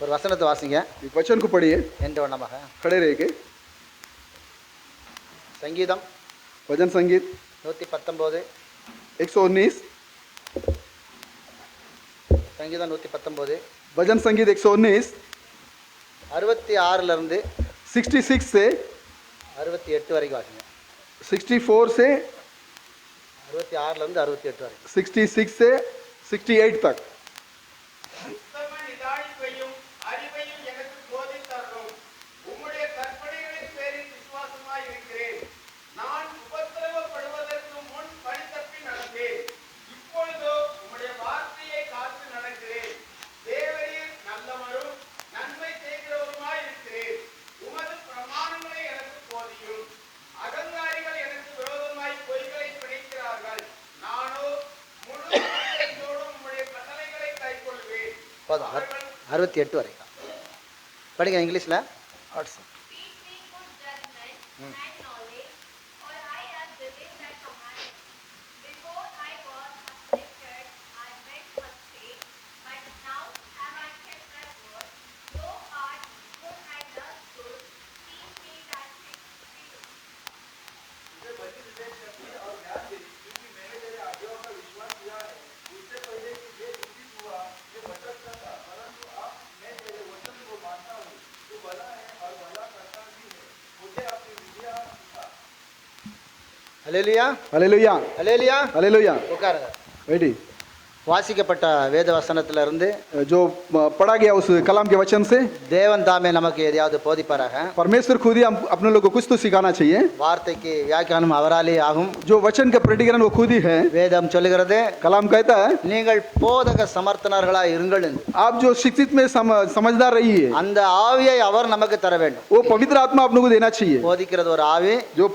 ஒரு வசனத்தை வாசிங்க. एक वचन को पढ़िए என்ற வண்ணமாக. खड़े रह के। சங்கீதம் भजन संगीत 119. 119, சங்கீதம் 119 भजन संगीत 119 66 இருந்து 66 से 68 வரைக்கும் வாசிங்க. 64 से 66 இருந்து 68 வரைக்கும். 66 से 68 तक। உத்தம நிதானிப்பையும் அறிவையும் எனக்கு போதித்தருளும். உம்முடைய கற்பனைகளின் பேரில் விசுவாசமாய் இருக்கிறேன். நான் உபத்திரவப்படுவதற்கு முன் வழிதப்பி நடந்தேன். இப்பொழுதோ உம்முடைய வார்த்தையை காத்து நடக்கிறேன். தேவரீர் நல்லவரும் நன்மை செய்கிறவருமாய் இருக்கிறேன். உமது பிரமாணங்களை எனக்கு போதியும். அகங்காரிகள் எனக்கு விரோதமாய் பொய்களை பிடிக்கிறார்கள். நானோ முழு இதயத்தோடும் உம்முடைய கட்டளைகளை கைக்கொள்வேன். போதும். 68 வரைக்கும் படிங்க இங்கிலீஷில். Teach me good judgment and knowledge, for I have believed thy commandments. Before I was afflicted, I made mistake, but now have I kept thy word. Thou art good and dost good. Teach me that which is hallelujah, hallelujah hallelujah. Hallelujah. உட்காருங்க. बैठी। வாசிக்கப்பட்ட வேத வசனத்திலிருந்து जो पढ़ा गया उस कलाम के वचन से தேவன் தாமே நமக்கு எதையாவது போதிப்பாராக. परमेश्वर खुद ही हम अपने लोग को कुछ तो सिखाना चाहिए। வார்த்தைக்கு வியாக்கியானம் அவராலே ஆகும். जो वचन का प्रतिकरण वो खुद ही है। வேதம் சொல்லுகிறது, कलाम कहता है நீங்கள் போதக சமர்த்தனர்களாய் இருங்கள் என்று. आप जो शिक्षित में समझदार रहिए। அந்த ஆவியை அவர் நமக்கு தர வேண்டும். वो पवित्र आत्मा आप लोगों को देना चाहिए। போதிக்கிறது ஒரு ஆவி, जो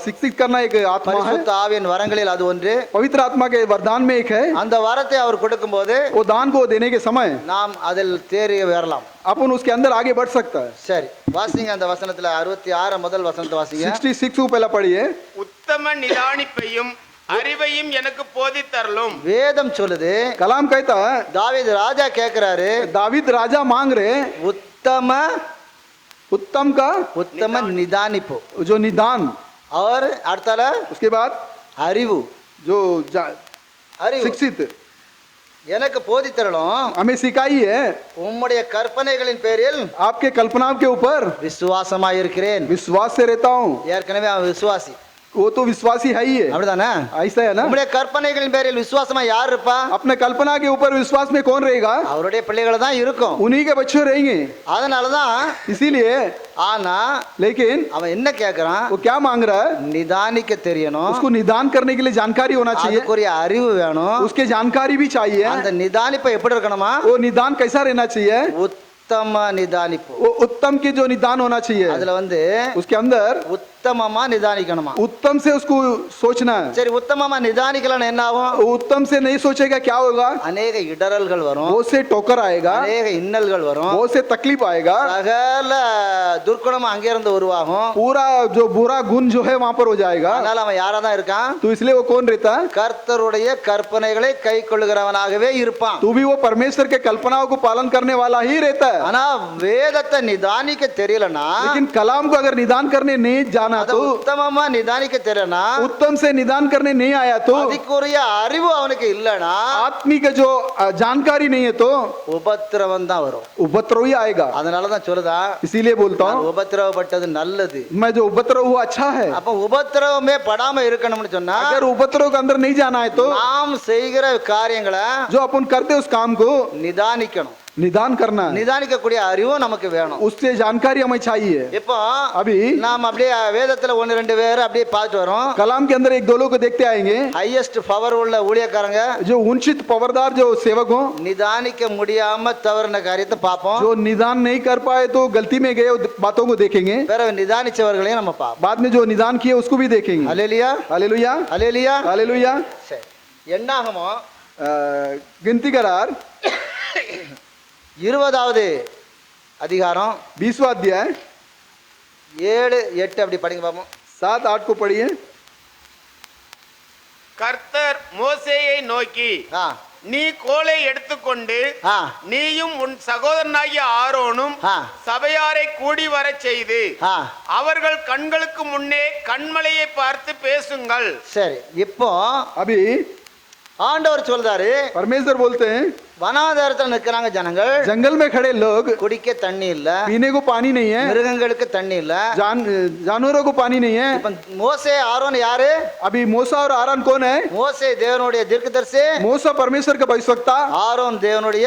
शिक्षित करना एक आत्मा है। பரிசுத்த ஆவியின் வரங்களில் அது ஒன்று. पवित्र आत्मा के वरदान में एक है। அந்த வரத்தை அவர் கொடுக்கும்போது वो दान को देने के समय நாம் அதில் தேறி வரலாம். अपन उसके अंदर आगे बढ़ सकता है। சரி, வாசிங்க அந்த வசனத்துல 66 முதல் வசனத்தை வாசிங்க. 66 को पहला पढ़िए। உத்தம நிதானிப்பையும் அறிவையும் எனக்கு போதித்தருளும். வேதம் சொல்லுது, कलाम कहता है தாவீது ராஜா கேட்கிறாரு, दावीद राजा मांग रहे உத்தம उत्तम का உத்தம நிதானிப்பு. जो निदान, और அடுத்தால उसके बाद அறிவு. जो அறிவு शिक्षित எனக்கு போதித்தரணும். हमें सिखाई है। உம்முடைய கற்பனைகளின் பேரில் आपके कल्पनाओं के ऊपर விசுவாசமாய் இருக்கிறேன். विश्वास से रहता हूँ। ஏற்கனவே அவன் விசுவாசி, वो तो विश्वासी है ही है। அப்படிதானே? ऐसा है ना। உம்முடைய கற்பனைகளின் பேரில் விசுவாசமா யார் இருப்பா? अपने कल्पना के ऊपर विश्वास में कौन रहेगा? அவருடைய பிள்ளைகள் தான் இருக்கும். उन्हीं के बच्चे रहेंगे। அதனாலதான் इसीलिए ஆனா लेकिन அவன் என்ன கேட்கறான்? वो क्या मांग रहा है? நிதானிக்க தெரியணும். उसको निदान करने के लिए जानकारी होना चाहिए। அதுக்குரிய அறிவு வேணும். उसके जानकारी भी चाहिए। அந்த நிதானிப்பு எப்படி இருக்கணுமா? वो निदान कैसा रहना चाहिए? உத்தம நிதானிப்பு. वो उत्तम के जो निदान होना चाहिए। அதுல வந்து उसके अंदर உத்தமமா நிதானிக்கணுமா? उत्तम से उसको सोचना है। சரி, உத்தமமா நிதானிக்கலன்னு என்ன ஆகும்? वो उत्तम से नहीं सोचेगा क्या होगा? அநேக இடரல்கள் வரும், वो से टोकर आएगा, அநேக இன்னல்கள் வரும், वो से तकलीफ आएगा, சகல துர்க்குணம் அங்கே இருந்து உருவாகும். पूरा जो बुरा गुण जो है वहां पर हो जाएगा। அதனால அவன் யாரா தான் இருக்கான்? तो इसलिए वो कौन रहता है? கர்த்தருடைய கற்பனைகளை கை கொள்ளுகிறவனாகவே இருப்பான். तू भी वो परमेश्वर के कल्पनाओं को पालन करने वाला ही रहता है। ஆனா வேதத்தை நிதானிக்க தெரியலனா, लेकिन कलाम को अगर निदान करने नहीं जाना அத तो, உத்தமமா நிதானிக்க தெரியலனா, उत्तम से निदान करने नहीं आया तो, அதுக்குரிய அறிவு அவனுக்கு இல்லனா, आत्मिक जो जानकारी नहीं है तो உபத்திரவம் தான் வரும். उपद्रव ही आएगा। அதனால தான் சொல்லுதா, इसीलिए बोलता हूँ உபத்திரவப்பட்டது நல்லது. मैं जो उपद्रव हुआ अच्छा है। அப்ப உபத்திரவமே படாம இருக்கணும்னு சொன்னா, अगर उपद्रव के अंदर नहीं जाना है तो நாம் செய்கிற காரியங்களை जो अपन करते उस काम को நிதானிக்கணும். निदान करना है। நிதானிக்கக்கூடிய அறிவும் நமக்கு வேணும். उससे जानकारी हमें चाहिए। இப்போ अभी நாம் அப்படியே வேதத்துல 1-2 பேர் அப்படியே பார்த்துட்டு வரோம். कलाम के अंदर एक दो लोग को देखते आएंगे। ஹையஸ்ட் பவர் உள்ள ஊழியக்காரங்க जो उचित पवरदार जो सेवक हो, நிதானிக்க முடியாம தவறின காரியத்தை பார்ப்போம். जो निदान नहीं कर पाए तो गलती में गए बातों को देखेंगे। பிறகு நிதானிச்சவர்களையும் நம்ம பார்ப்போம். बाद में जो निदान किए उसको भी देखेंगे। ஹல்லேலூயா, हालेलुया ஹல்லேலூயா. हालेलुया। சரி, என்னாகுமோ गिनती करार 20வது அதிகாரம் 20वां अध्याय 7-8 அப்படி படிங்க பாப்போம். 7-8 को पढ़िए। கர்த்தர் மோசேயை நோக்கி, நீ கோலை எடுத்துக்கொண்டு ஆ நீயும் உன் சகோதரனாகிய ஆரோனும் ஆ சபையாரை கூடி வரச் செய்து ஆ அவர்கள் கண்களுக்கு முன்னே கண்மலையை பார்த்து பேசுங்கள். சரி, இப்போ अभी ஆண்டவர் சொல்றாரு, परमेश्वर बोलते हैं வனாந்தரத்தில் நிற்கிறாங்க ஜனங்கள், जंगल में खड़े लोग குடிக்க தண்ணி இல்ல, पीने को पानी नहीं है, மிருகங்களுக்கு தண்ணி இல்ல. जानवरों को पानी नहीं है. இப்ப மோசே ஆரோன் யாரு? अभी मूसा और आरोन कौन है? மோசே தேவனுடைய தீர்க்கதரிசி, मूसा परमेश्वर का भविष्यवक्ता, ஆரோன் தேவனுடைய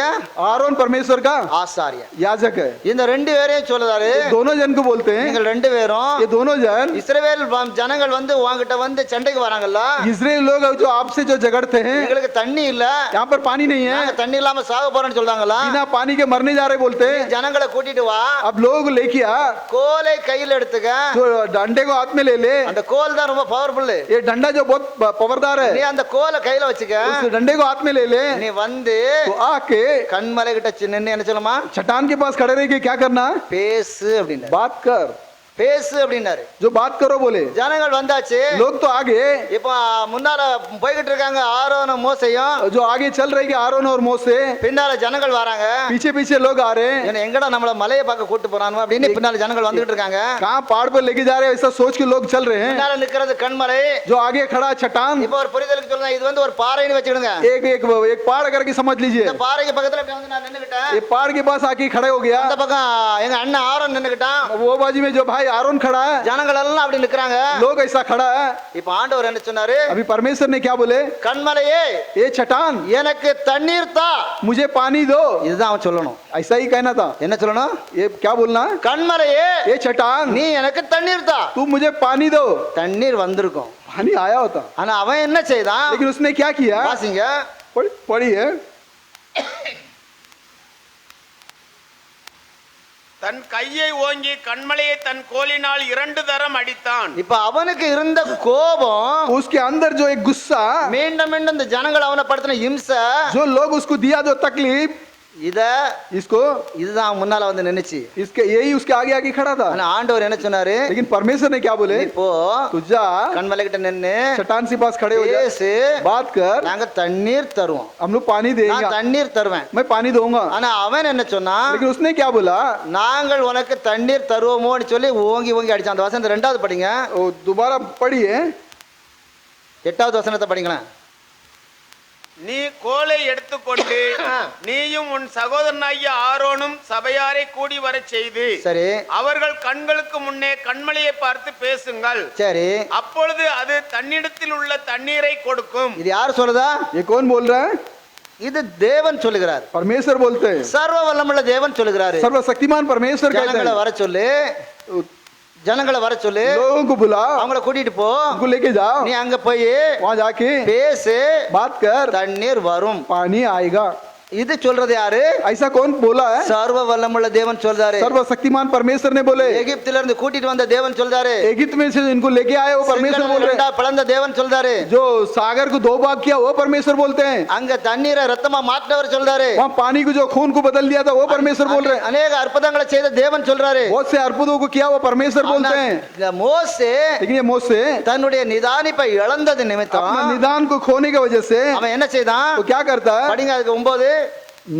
आरोन परमेश्वर का ஆசாரியர். याजक है. இந்த ரெண்டு பேரையும் சொல்றாரு, ये दोनों जन को बोलते हैं, நீங்கள் ரெண்டு பேரும் ये दोनों जन இஸ்ரவேல் ஜனங்கள் வந்து உங்ககிட்ட வந்து சண்டைக்கு வராங்கல்ல, इजराइल लोग जो आपसे जो झगड़ते हैं, எங்களுக்கு தண்ணி இல்ல, यहाँ पर पानी नहीं है, நாங்க தண்ணி இல்லாம சாக போறோம்னு சொல்றாங்களா, बिना पानी के मरने जा रहे बोलते हैं. ஜனங்களை கூட்டிட்டு வா, अब लोग लेके आ, கோலை கையில எடுத்துக்க. जो डंडे को हाथ में ले ले, அந்த கோல் தான் ரொம்ப பவர்ஃபுல். ये डंडा जो बहुत पावरदार நீ है, அந்த கோலை கையில வச்சுக்க. उस डंडे को हाथ में ले ले, நீ வந்து तो आके கண்மலை கிட்ட நின்னு என்ன சொல்லுமா, चट्टान के पास खड़े रह के क्या करना, பேசு அப்படின்னாரு. बात कर, பேசு அப்படின்னாரு. जो बात करो बोले. ஜனங்கள் வந்தாச்சு. लोग तो आगे, இப்ப முன்னால போய்கிட்டு இருக்காங்க ஆரோனும் மோசையும், जो आगे चल रहे आरोन और मोसे, பின்னால ஜனங்கள் வராங்க. पीछे पीछे लोग आ रहे हैं. ஏன்னா எங்கடா நம்மள மலையை பார்க்க கூட்டு போறானோ அப்படின்னு பின்னால ஜனங்கள் வந்துகிட்டு இருக்காங்க. कहाँ पहाड़ पर लेके जा रहे हैं ऐसा सोच के लोग चल रहे हैं. பின்னால நிக்கிறது கண்மலை. जो आगे खड़ा चट्टान, இப்ப ஒரு புரிதலுக்கு சொல்லுங்க, இது வந்து ஒரு பாறைன்னு வச்சுக்கிடுங்க. एक एक एक पहाड़ करके समझ लीजिए. இந்த பாறைக்கு பக்கத்துல இப்படி வந்து நான் நின்னுக்கிட்டேன். ये पहाड़ के पास आके खड़े हो गया. அந்த பக்கம் எங்க அண்ணன் ஆரோன் நின்னுக்கிட்டான். वो बाजू में जो भाई आरोन खड़ा है, ஜனங்கள் எல்லாம் அப்படி நிக்கிறாங்க. लोग ऐसा खड़ा है. இப்ப ஆண்டவர் என்ன சொன்னாரு, अभी परमेश्वर ने क्या बोले, கண்மலையே ये चट्टान எனக்கு தண்ணீர் தா. मुझे पानी दो. இதுதான் அவன் சொல்லணும். ऐसा ही कहना था. என்ன சொல்லணும், ये क्या बोलना, கண்மலையே ये चट्टान நீ எனக்கு தண்ணீர் தா. तू मुझे पानी दो. தண்ணீர் வந்திருக்கும், पानी आया होता, ஆனா அவன் என்ன செய்தான், लेकिन उसने क्या किया, வாசிங்க. पढ़ी है, தன் கையை ஓங்கி கண்மலையை தன் கோலினால் 2 தரம் அடித்தான். இப்ப அவனுக்கு இருந்த கோபம், उसके अंदर जो एक गुस्सा, மீண்டும் மீண்டும் இந்த ஜனங்கள் அவனை படுத்தின இம்சை, जो लोग उसको दिया जो तकलीफ, இத इसको இதுதான் அவன் முன்னால வந்து நின்னுச்சு. इसके यही उसके आगे आगे खड़ा था. ஆனா ஆண்டவர் என்ன சொன்னாரு, लेकिन परमेश्वर ने क्या बोले, இப்போ तू जा கண்மலை கிட்ட நின்னு चट्टान के पास खड़े हो जा, பேசு, बात कर, நாங்க தண்ணீர் தருவோம், हम लोग पानी देंगे, நான் தண்ணீர் தருவேன். मैं पानी दूंगा. ஆனா அவன் என்ன சொன்னா, लेकिन उसने क्या बोला, நாங்கள் உனக்கு தண்ணீர் தருவோமோன்னு சொல்லி ஓங்கி ஓங்கி அடிச்சான். அந்த வசனத்தை 2வது படிங்க, वो दोबारा पढ़िए, 8வது வசனத்தை படிங்களேன். நீ கோலை எடுத்துக்கொண்டு நீயும் உன் சகோதரனாகிய ஆரோனும் சபையாரை கூடி வரச் செய்து சரி அவர்கள் கண்களுக்கு முன்னே கண்மலையை பார்த்து பேசுங்கள். சரி, அப்பொழுது அது தன்னிடத்தில் உள்ள தண்ணீரை கொடுக்கும். இது யார் சொல்லுதா, ये कौन बोल रहा है, இது தேவன் சொல்லுகிறார். परमेश्वर बोलते हैं, சர்வ வல்லமுள்ள தேவன் சொல்லுகிறாரு. सर्वशक्तिमान परमेश्वर कहते ஜனங்களை हैं, வர சொல்லு, ஜனங்களை வர சொல்லு, लोगों को बुला, அவங்கள கூட்டிட்டு போ, उनको लेके जाओ, நீ அங்க போய் वहां जाके பேசு, बात कर, தண்ணீர் வரும். पानी आएगा. இது சொல்றது யாரு, ऐसा कौन बोला है, சர்வ வல்லமுள்ள தேவன் சொல்றாரு. सर्वशक्तिमान परमेश्वर ने बोले, எகிப்தில இருந்து கூட்டிட்டு வந்த தேவன் சொல்றாரு. एगिप्त में से इनको लेके आए वो परमेश्वर बोल रहे हैं, பிளந்த தேவன் சொல்றாரு. जो सागर को 2 भाग किया वो परमेश्वर बोलते हैं, அங்க தண்ணீரை ரத்தமா மாற்றினவர் சொல்றாரு. वहाँ पानी को जो खून को बदल दिया था वो परमेश्वर बोल रहे हैं, அநேக அற்புதங்களை செய்த தேவன் சொல்றாரு. बहुत से अद्भुतों को किया वो परमेश्वर बोलते हैं. இந்த மோசே लेकिन ये मोसे தன்னுடைய நிதானிப்பை இழந்தது நிமித்தம் अपना निदान को खोने की वजह से அவன் என்ன செய்தான், वो क्या करता है, படிங்க அதுக்கு 9.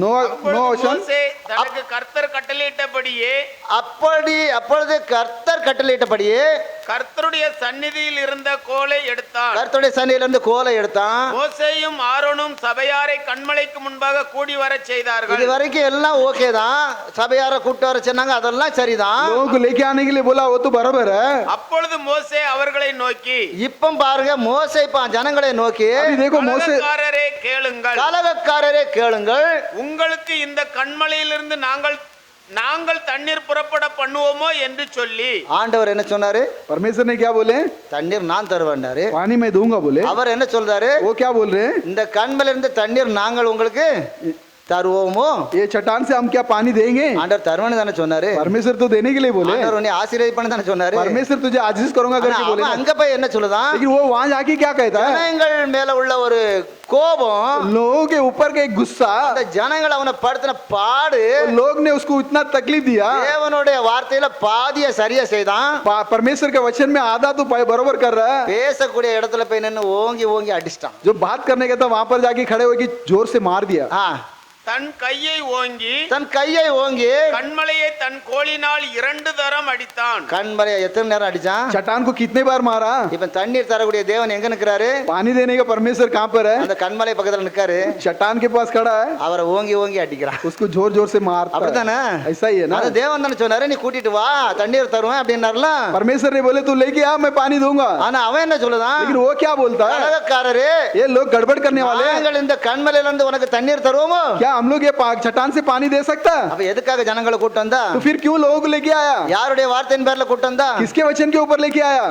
नो அப்பொழுது ओशन, மோசே தனக்கு கர்த்தர் கட்டளையிட்டபடியே அப்பொழுது கர்த்தர் கட்டளையிட்டபடியே கர்த்தருடைய சந்நிதியில் இருந்த கோலை எடுத்தான். கர்த்தருடைய சன்னிதியில இருந்து கோலை எடுத்தான். மோசேயும் ஆரோனும் சபையாரை கண்மலைக்கு முன்பாக கூடி வரச் செய்தார்கள். இது வரைக்கும் எல்லாம் ஓகே தான், சபையார கூட்டு வர சொன்னாங்க, அதெல்லாம் சரிதான். लोगों को लेके आने के लिए बोला वो तो बराबर है. அப்பொழுது மோசே அவர்களை நோக்கி, இப்ப பாருங்க, மோசே இப்ப ஜனங்களை நோக்கி, अभी देखो मोसे, கலகக்காரரே கேளுங்கள், கலகக்காரரே கேளுங்கள், உங்களுக்கு இந்த கண்மலையிலிருந்து நாங்கள் தண்ணீர் புறப்பட பண்ணுவோமோ என்று சொல்லி. ஆண்டவர் என்ன சொன்னாரு, परमेश्वर ने क्या बोले, தண்ணீர் நான் தருவேன்னாரு. पानी मैं दूंगा बोले. அவர் என்ன சொல்றாரு, वो क्या बोल रहे हैं, இந்த கண்மலையில இருந்து தண்ணீர் நாங்கள் உங்களுக்கு தருவோமோ? ये चट्टान से हम क्या पानी देंगे? ஆண்டவர் தருவன்னு தானே சொன்னாரு. परमेश्वर तो देने के लिए बोले, ஆண்டவர் உன்னை ஆசீர்வதிப்பேன்னு தானே சொன்னாரு. परमेश्वर तुझे आजीज करूंगा ஆனா करके बोले அவன் ना। அங்க போய் என்ன சொல்லுதான்? लेकिन वो वहां जाके क्या कहता है? ஜனங்கள் மேல உள்ள ஒரு கோபம், लोगों के ऊपर का एक गुस्सा, அந்த ஜனங்கள் அவனை படுத்தின பாடு, लोग ने उसको इतना तकलीफ दिया, தேவனுடைய வார்த்தையில பாதிய சரியா செய்தான். परमेश्वर के वचन में आधा तो बरोबर कर रहा है, பேசக்கூடிய இடத்துல போய் நின்னு ஓங்கி ஓங்கி அடிச்சிட்டான். जो बात करने का था वहां पर जाके खड़े होकर जोर से मार दिया। தன் கையை ஓங்கி தன் கையை ஓங்கி கண்மலையை தன் கோலினால் 2 தரம் அடித்தான். கண்மலையை எத்தனை நேரம் அடிச்சான்? चट्टान को कितने बार मारा? இப்ப தண்ணீர் தரக்கூடிய தேவன் எங்க நிக்கிறாரு? पानी देने का परमेश्वर कहाँ पर है? அந்த கண்மலை பக்கத்துல நிக்காரு. चट्टान के पास खड़ा है, அவரை ஓங்கி ஓங்கி அடிக்கிறான். उसको जोर जोर से मारता है। அப்படிதானே? ऐसा ही है ना? அந்த தேவன் தானே சொன்னாரு, நீ கூட்டிட்டு வா தண்ணீர் தருவேன் அப்படின்னாருல. परमेश्वर ने बोले तू लेके आ, मैं पानी दूंगा। ஆனா அவன் என்ன சொல்லுதான்? लेकिन वो क्या बोलता है? கலகக்காரரே, ये लोग गड़बड़ करने वाले हैं। நாங்கள் இந்த கண்மலையில இருந்து உனக்கு தண்ணீர் தருவோமோ? क्या हम लोग ये चट्टान से पानी दे सकता? அப்ப எதுக்காக ஜனங்களை கூட்டு வந்தா? तो फिर क्यों लोगों को लेके आया? யாருடைய வார்த்தையின் பேர்ல கூட்டு வந்தா? किसके वचन के ऊपर लेके आया?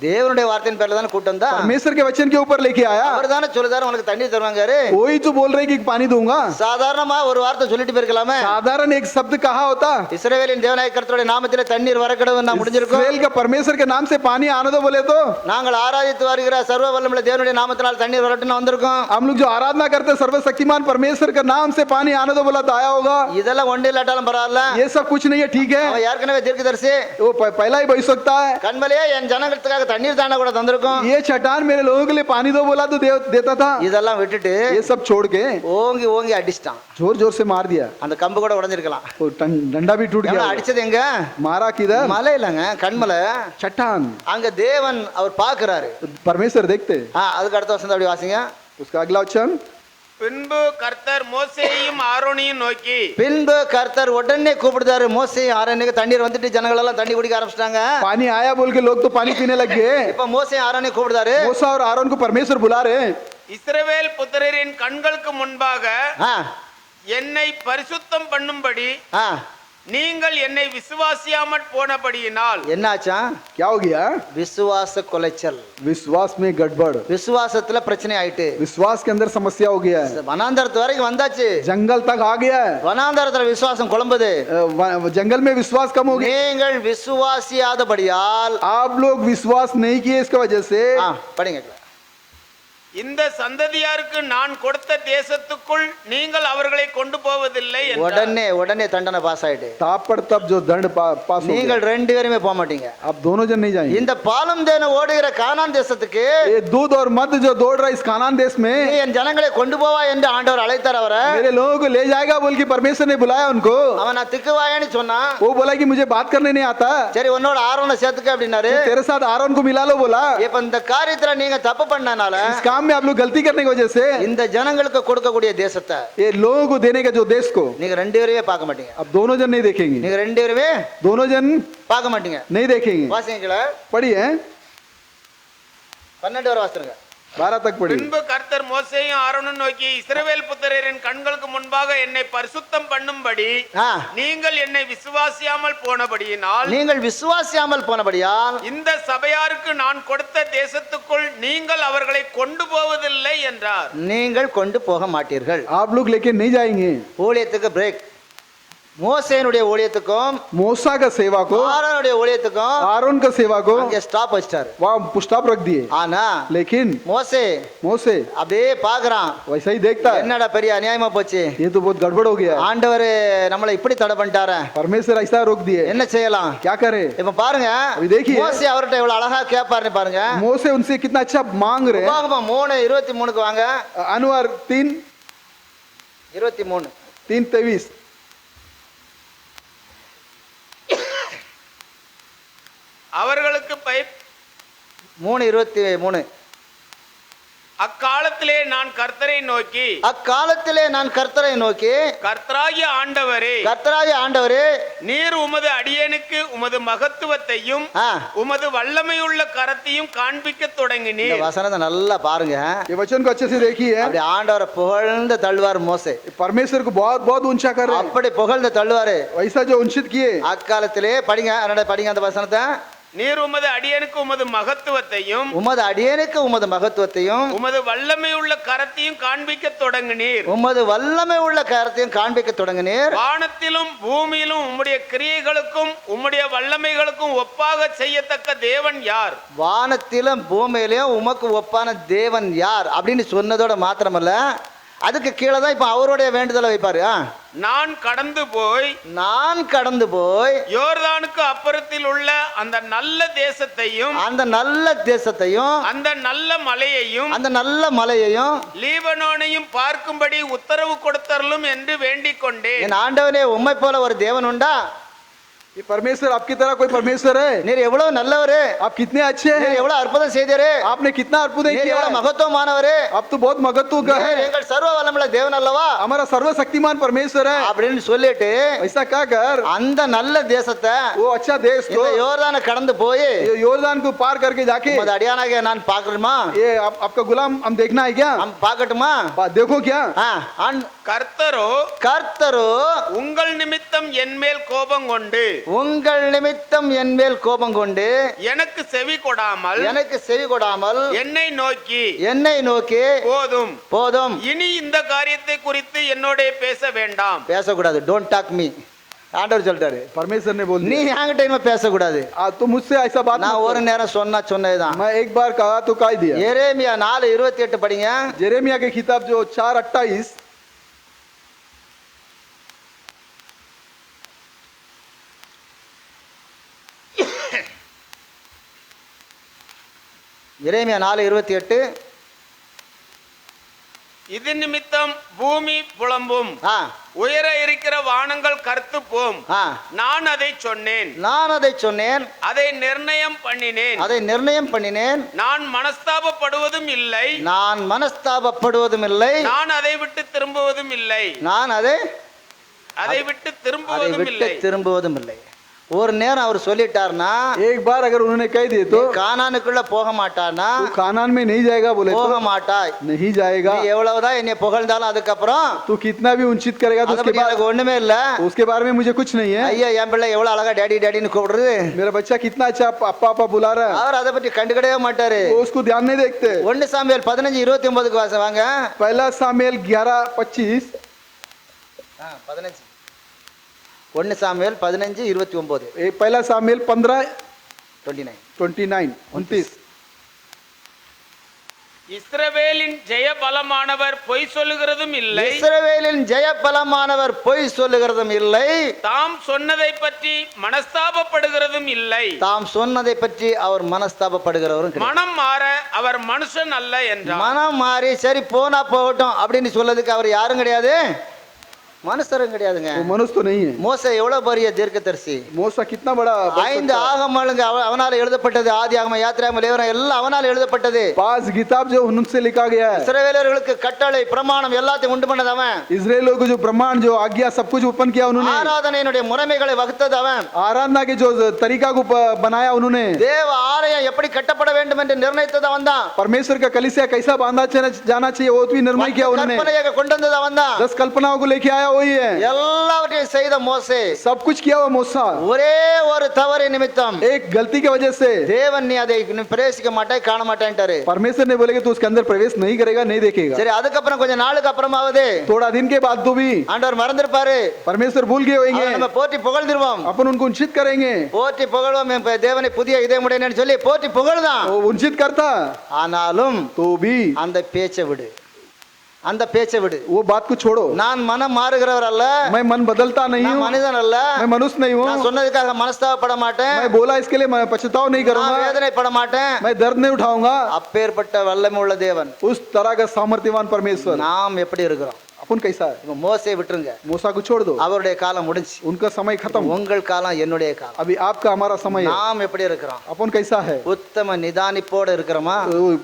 தேவனுடைய வார்த்தையின் பேர்ல தானே கூட்டு வந்தா. परमेश्वर के वचन के ऊपर लेके आया। அவர் தானே சொல்லுதாரு உனக்கு தண்ணீர் தருவாங்காரு. वही तो बोल रहे कि पानी दूंगा। சாதாரணமா ஒரு வார்த்தை சொல்லிட்டு போயிருக்கலாமே. साधारण एक शब्द कहा होता, இஸ்ரவேலின் தேவனாகிய கர்த்தருடைய நாமத்திலே தண்ணீர் வரக்கடவுன்னு நான் முடிஞ்சிருக்கும். इस्राएल का परमेश्वर के नाम से पानी आने दो बोले तो நாங்கள் ஆராதித்து வருகிற சர்வ வல்லமையுள்ள தேவனுடைய நாமத்தினால் தண்ணீர் வரட்டும்னு வந்திருக்கோம். हम लोग जो आराधना करते सर्वशक्तिमान परमेश्वर के नाम से पानी आने दो बोला तो आया होगा। இதெல்லாம் ஒன்று இல்லாட்டாலும் பரவாயில்ல. ये सब कुछ नहीं है, ठीक है, அவன் ஏற்கனவே தீர்க்கதரிசி. वो पहला ही बन सकता है। கண்மலையே என் ஜனங்களுக்காக தண்ணீர் தான கூட தந்திருக்கும். ये चट्टान मेरे लोगों के लिए पानी दो बोला तो देता था। இதெல்லாம் விட்டுட்டு ये सब छोड़ के ஓங்கி ஓங்கி அடிச்சிட்டான். जोर जोर से मार दिया। அந்த கம்பு கூட உடைஞ்சிருக்கலாம். वो डंडा भी टूट எவன் गया। அடிச்சது எங்க? मारा किधर? மலை இல்லங்க, கண்மலை. चट्टान। அங்க தேவன் அவர் பாக்குறாரு. परमेश्वर देखते। அதுக்கு அடுத்த வருஷம் அப்படி வாசிங்க. उसका अगला वचन, பின்பு கர்த்தர் மோசேயையும் ஆரோனையும் நோக்கி, பின்பு கர்த்தர் உடனே கூப்பிடுதாரு மோசேயும் ஆரோனுக்கு. தண்ணீர் வந்துட்டு ஜனங்கள் எல்லாம் தண்ணி குடிக்க ஆரம்பிச்சிட்டாங்க. पानी आया बोल के लोग तो पानी पीने लग गए। இப்ப மோசேயும் ஆரோனையும் கூப்பிடுதாரு. मूसा और आरोन को परमेश्वर बुला रहे हैं। இஸ்ரவேல் புத்திரரின் கண்களுக்கு முன்பாக ஆ, என்னை பரிசுத்தம் பண்ணும்படி ஆ, நீங்கள் என்னை விசுவாசியாமற் போனபடியினால் என்னாச்சா? क्या हो गया? விசுவாச குலைச்சல். विश्वास में गड़बड़, விசுவாசத்துல பிரச்சனை ஆயிட்டு विश्वास के अंदर समस्या हो गया है। வனாந்தரத்து வரைக்கும் வந்தாச்சு. जंगल तक आ गया है। வனாந்தரத்துல விசுவாசம் குழம்புது. जंगल में विश्वास कम हो गया। நீங்கள் விசுவாசியாதபடியால் आप लोग विश्वास नहीं किए, इसकी वजह से படிங்க. இந்த சந்ததியாருக்கு நான் கொடுத்த தேசத்துக்குள் நீங்கள் அவர்களை கொண்டு போவதில்லை என்றார். உடனே உடனே தண்டனை பாஸ் ஆயிட்டு. तापड़ तब जो दंड पास हो நீங்கள் गया। ரெண்டு பேருமே போக மாட்டீங்க. आप दोनों जन नहीं जाएंगे। இந்த பாலும் தேன ஓடுகிற கானான் தேசத்துக்கு ये दूध और मध जो दौड़ रहा है इस कानान देश நீ में, என் ஜனங்களை கொண்டு போவா என்று ஆண்டவர் அழைத்தார். அவரை मेरे लोगों को ले जाएगा बोल के परमेश्वर ने बुलाया उनको। அவன் நான் திக்குவாயன்னு சொன்னான். वो बोला कि मुझे बात करने नहीं आता, சரி உன்னோட ஆரோனை சேர்த்துக்க அப்படின்னாரு. तेरे साथ आरोन को मिला लो बोला। இப்ப இந்த காரியத்துல நீங்க தப்பு பண்ணனால इस काम में आप लोग गलती करने की वजह से இந்த ஜனங்களுக்கு கொடுக்கக்கூடிய தேசத்தை ये लोगों को देने का जो देश को நீங்க ரெண்டு பேருமே பார்க்க மாட்டீங்க. अब दोनों जन नहीं देखेंगे। நீங்க ரெண்டு பேருமே दोनों जन பார்க்க மாட்டீங்க. नहीं देखेंगे। வாசிங்களா? पढ़िए 12 வரை வாசிருங்க. 12 तक पढ़िए। பின்பு கர்த்தர் மோசேயும் ஆரோனும் நோக்கி, இஸ்ரவேல் புத்திரரின் கண்களுக்கு முன்பாக என்னை பரிசுத்தம் பண்ணும்படி ஆ, நீங்கள் என்னை விசுவாசியாமல் போனபடியினால் நீங்கள் விசுவாசியாமல் போனபடியால் இந்த சபையாருக்கு நான் கொடுத்த தேசத்துக்குள் நீங்கள் அவர்களை கொண்டு போவதில்லை என்றார். நீங்கள் கொண்டு போக மாட்டீர்கள். आप लोग लेके नहीं जाएंगे। ஊழியத்துக்கு பிரேக். மோசேனுடைய ஊழியத்துக்கும் मूसा का सेवा को, ஆரோனுடைய ஊழியத்துக்கும் आरोन का सेवा को அங்கே ஸ்டாப் வச்சிட்டாரு. वहाँ स्टॉप रख दिए। ஆனா लेकिन மோசே मोसे அப்படியே பாக்குறான். वैसा ही देखता है, என்னடா பெரிய அநியாயமா போச்சு. ये तो बहुत गड़बड़ हो गया। ஆண்டவர் நம்மளை இப்படி தடை பண்ணிட்டாரு. परमेश्वर ऐसा रोक दिए, என்ன செய்யலாம்? क्या करे? இப்ப பாருங்க अभी देखिए। மோசே அவர்கிட்ட எவ்வளவு அழகா கேட்பாருன்னு பாருங்க. मोसे उनसे कितना अच्छा मांग रहे। உபாகமம் 3:23 வாங்க. अनुहार 3:23 3:23 அவர்களுக்கு 3:23 அக்காலத்திலே நான் கர்த்தரை நோக்கி, அக்காலத்திலே நான் கர்த்தரை நோக்கி, கர்த்தராகிய ஆண்டவரே, கர்த்தராகிய ஆண்டவரே, நீர் உமது அடியேனுக்கு உமது மகத்துவத்தையும் உமது வல்லமையுள்ள கரத்தையும் காண்பிக்க இந்த தொடங்கினீர். வசனத்தை நல்லா பாருங்க. ये वचन को अच्छे से देखिए। அப்படி ஆண்டவரை புகழ்ந்து தள்ளுவார் மோசே. परमेश्वर को बहुत बहुत ऊंचा कर रहे, அப்படி புகழ்ந்து தள்ளுவாரு. वैसा जो उन्नत किए। அக்காலத்திலே படிங்க, அதனால படிங்க அந்த வசனத்தை. நீர் உமது அடியனுக்கு உமது மகத்துவத்தையும் உமது அடியேனுக்கு உமது மகத்துவத்தையும் உமது வல்லமை உள்ள கரத்தையும் காண்பிக்க தொடங்கினீர். உமது வல்லமை உள்ள கரத்தையும் காண்பிக்க தொடங்கினீர். வானத்திலும் பூமியிலும் உம்முடைய கிரியைகளுக்கும் உம்முடைய வல்லமைகளுக்கும் ஒப்பாக செய்யத்தக்க தேவன் யார்? வானத்திலும் பூமியிலும் உமக்கு ஒப்பான தேவன் யார் அப்படின்னு சொன்னதோட மாத்திரமல்ல, அதுக்கு கீழே தான் இப்ப அவருடைய வேண்டுதலை வைப்பாரு. நான் கடந்து போய் யோர்தானுக்கு அப்புறத்தில் உள்ள அந்த நல்ல தேசத்தையும் அந்த நல்ல தேசத்தையும் அந்த நல்ல மலையையும் லீபனோனையும் பார்க்கும்படி உத்தரவு கொடுத்தரலும் என்று வேண்டிக் கொண்டேன். என் ஆண்டவனே, உம்மை போல ஒரு தேவன் உண்டா? ये परमेश्वर आपकी तरह कोई परमेश्वर है? நீர் எவ்வளவு நல்லவரு, आप कितने अच्छे हैं, நீர் எவ்வளவு அற்புதம் செய்தீரே, आपने कितना अद्भुत நீர் किया எவ்வளவு है, மகத்துவமானவரே, आप तो बहुत महत्व का है, நீர் எங்கள் சர்வ வல்லமுள்ள தேவன் அல்லவா हमारा सर्वशक्तिमान परमेश्वर है। அப்படின்னு சொல்லிட்டு ऐसा क्या कर, அந்த நல்ல தேசத்தை वो अच्छा देश இந்த को யோர்தானை கடந்து போய் ये योरदान को पार करके जाके உமது அடியானாகிய நான் பார்க்கணுமா, ये आपका गुलाम हम देखना है क्या, हम பார்க்கட்டுமா? देखो क्या, கர்த்தரோ உங்கள் நிமித்தம் என் மேல் கோபம் கொண்டு உங்கள் நிமித்தம் என் மேல் கோபம் கொண்டு எனக்கு செவி கொடாமல் என்னை நோக்கி போதும் இனி இந்த காரியத்தை குறித்து என்னோட பேச வேண்டாம். பேசக்கூடாது. Don't talk me. ஆண்டவர் சொல்லிட்டாரு, परमेश्वर ने बोल நீ दिया என்கிட்ட இனிமே பேசக்கூடாது. तो मुझसे ऐसा बात நான் मत ஒரு करो। நேரம் சொன்னதுதான். मैं एक बार कहा तो कह दिया। எரேமியா 4:28 படிங்க. जेरेमिया के किताब जो 4:28 எரேமியா 4:28 இது நிமித்தம் பூமி புலம்பும், உயர இருக்கிற வானங்கள் கர்த்துப்போம். நான் அதை சொன்னேன், அதை நிர்ணயம் பண்ணினேன். நான் மனஸ்தாபப்படுவதும் இல்லை, நான் அதை விட்டு திரும்புவதும் இல்லை. ஒரு நேரம் அவர் சொல்லிட்டார்னா, एक बार अगर उन्होंने कह दिए तो கானானுக்குள்ள போக மாட்டானா, तू कानान में नहीं जाएगा बोले போக तो மாட்டாய், नहीं जाएगा। நீ எவ்வளவுதான் என்னை புகழ்ந்தாலும் அதுக்கப்புறம் तू कितना भी उचित करेगा तो उसके बाद எனக்கு ஒண்ணுமே இல்ல. उसके बारे में मुझे कुछ नहीं है। ஐயா, என் பிள்ளை எவ்வளவு அழகா டேடி டேடின்னு கூப்பிடுறது, मेरा बच्चा कितना अच्छा अप्पा अप्पा बुला रहा है, அவர் அதை பத்தி கண்டுக்கிடவே மாட்டாரு. वो उसको ध्यान नहीं देखते। 1 சாமுவேல் 15:29 வாங்க. पहला सामुएल 11:25 15 1 சாமுவேல் 15:29 पहला सामुएल 15:29 இஸ்ரவேலின் ஜெயபலமானவர் பொய் சொல்லுகிறதும் இல்லை, இஸ்ரவேலின் ஜெயபலமானவர் பொய் சொல்லுகிறதும் இல்லை, தாம் சொன்னதை பற்றி மனஸ்தாபப்படுகிறதும் இல்லை, தாம் சொன்னதை பற்றி அவர் மனஸ்தாபப்படுகிறவரும் கிடையாது. மனம் மாற அவர் மனுஷன் அல்ல என்றார். மனம் மாறி சரி போனா போகட்டும் அப்படின்னு சொல்லதுக்கு அவர் யாரும் கிடையாது, மனுஷரும் கிடையாதுங்க. वो मनुष्य तो नहीं है। மோசே எவ்வளவு பெரிய தீர்க்கதரிசி, மூசா कितना बड़ा 5 ஆகமங்களுங்க அவனால எழுதப்பட்டது. ஆதியாகமம், யாத்திராகமம், லேவியராகமம் எல்லாம் அவனால எழுதப்பட்டது. 5 किताब जो उनसे लिखा गया है। இஸ்ரவேலர்களுக்கு கட்டளை பிரமாணம் எல்லாத்தையும் உண்டு பண்ணது அவன். इस्राएलियों को जो प्रमाण जो आज्ञा सब कुछ उत्पन्न किया उन्होंने। ஆராதனையினுடைய முறைமைகளை வகுத்தது அவன். आराधना के जो तरीका को बनाया उन्होंने। தேவ ஆலயம் எப்படி கட்டப்பட வேண்டும் என்று நிர்ணயித்தது அவன் தான். परमेश्वर का कलीसिया कैसा बांधा जाना चाहिए वो भी निर्णय किया उन्होंने। கற்பனையாக கொண்டு வந்தது அவன் தான். 10 कल्पनाओं को लेके आया वही है। எல்லாவற்றையும் செய்த மோசே, सब कुछ किया हुआ मूसा। ஒரே ஒரு தவறு நிமித்தம், एक गलती की वजह से தேவன் நீ அதை பிரவேசிக்க மாட்டாய், காண மாட்டேன்ட்டாரு. परमेश्वर ने बोले कि तू उसके अंदर प्रवेश नहीं करेगा, नहीं देखेगा। சரி, அதுக்கப்புறம் கொஞ்ச நாளுக்கு அப்புறமாவது थोड़ा दिन के बाद तो भी ஆண்டவர் மறந்திருப்பாரு. परमेश्वर भूल गए होंगे। நம்ம போற்றி புகழ்ந்திருவோம், अपन उनको उचित करेंगे, போற்றி புகழ்வோம். தேவனை புதிய இதயமுடையன்னு சொல்லி போற்றி புகழ்தான். वो उचित करता। ஆனாலும் तो भी அந்த பேச்சை விடு, वो बात को छोड़ो। நான் மனம் மாறுகிறவர் அல்ல, मैं मन बदलता नहीं நான் हूँ, மனிதன் அல்ல, मैं मनुष्य नहीं हूँ। நான் சொன்னதுக்காக மனஸ்தாபப்பட மாட்டேன், मैं बोला इसके लिए मैं पछताव नहीं நான் करूंगा, வேதனைப்பட மாட்டேன். मैं दर्द नहीं उठाऊंगा। அப்பேற்பட்ட வல்லமை உள்ள தேவன். उस तरह का सामर्थ्यवान परमेश्वर। நாம் எப்படி இருக்கிறோம்? अपन कैसा है? இப்ப மோசே விட்டுருங்க, मूसा को छोड़ दो, அவருடைய காலம் முடிஞ்சு. उनका समय खत्म। உங்கள் காலம் என்னுடைய காலம். अभी आपका हमारा समय है। நாம் எப்படி இருக்கிறோம்? अपन कैसा है? உத்தம நிதானிப்போட இருக்கிறோமா?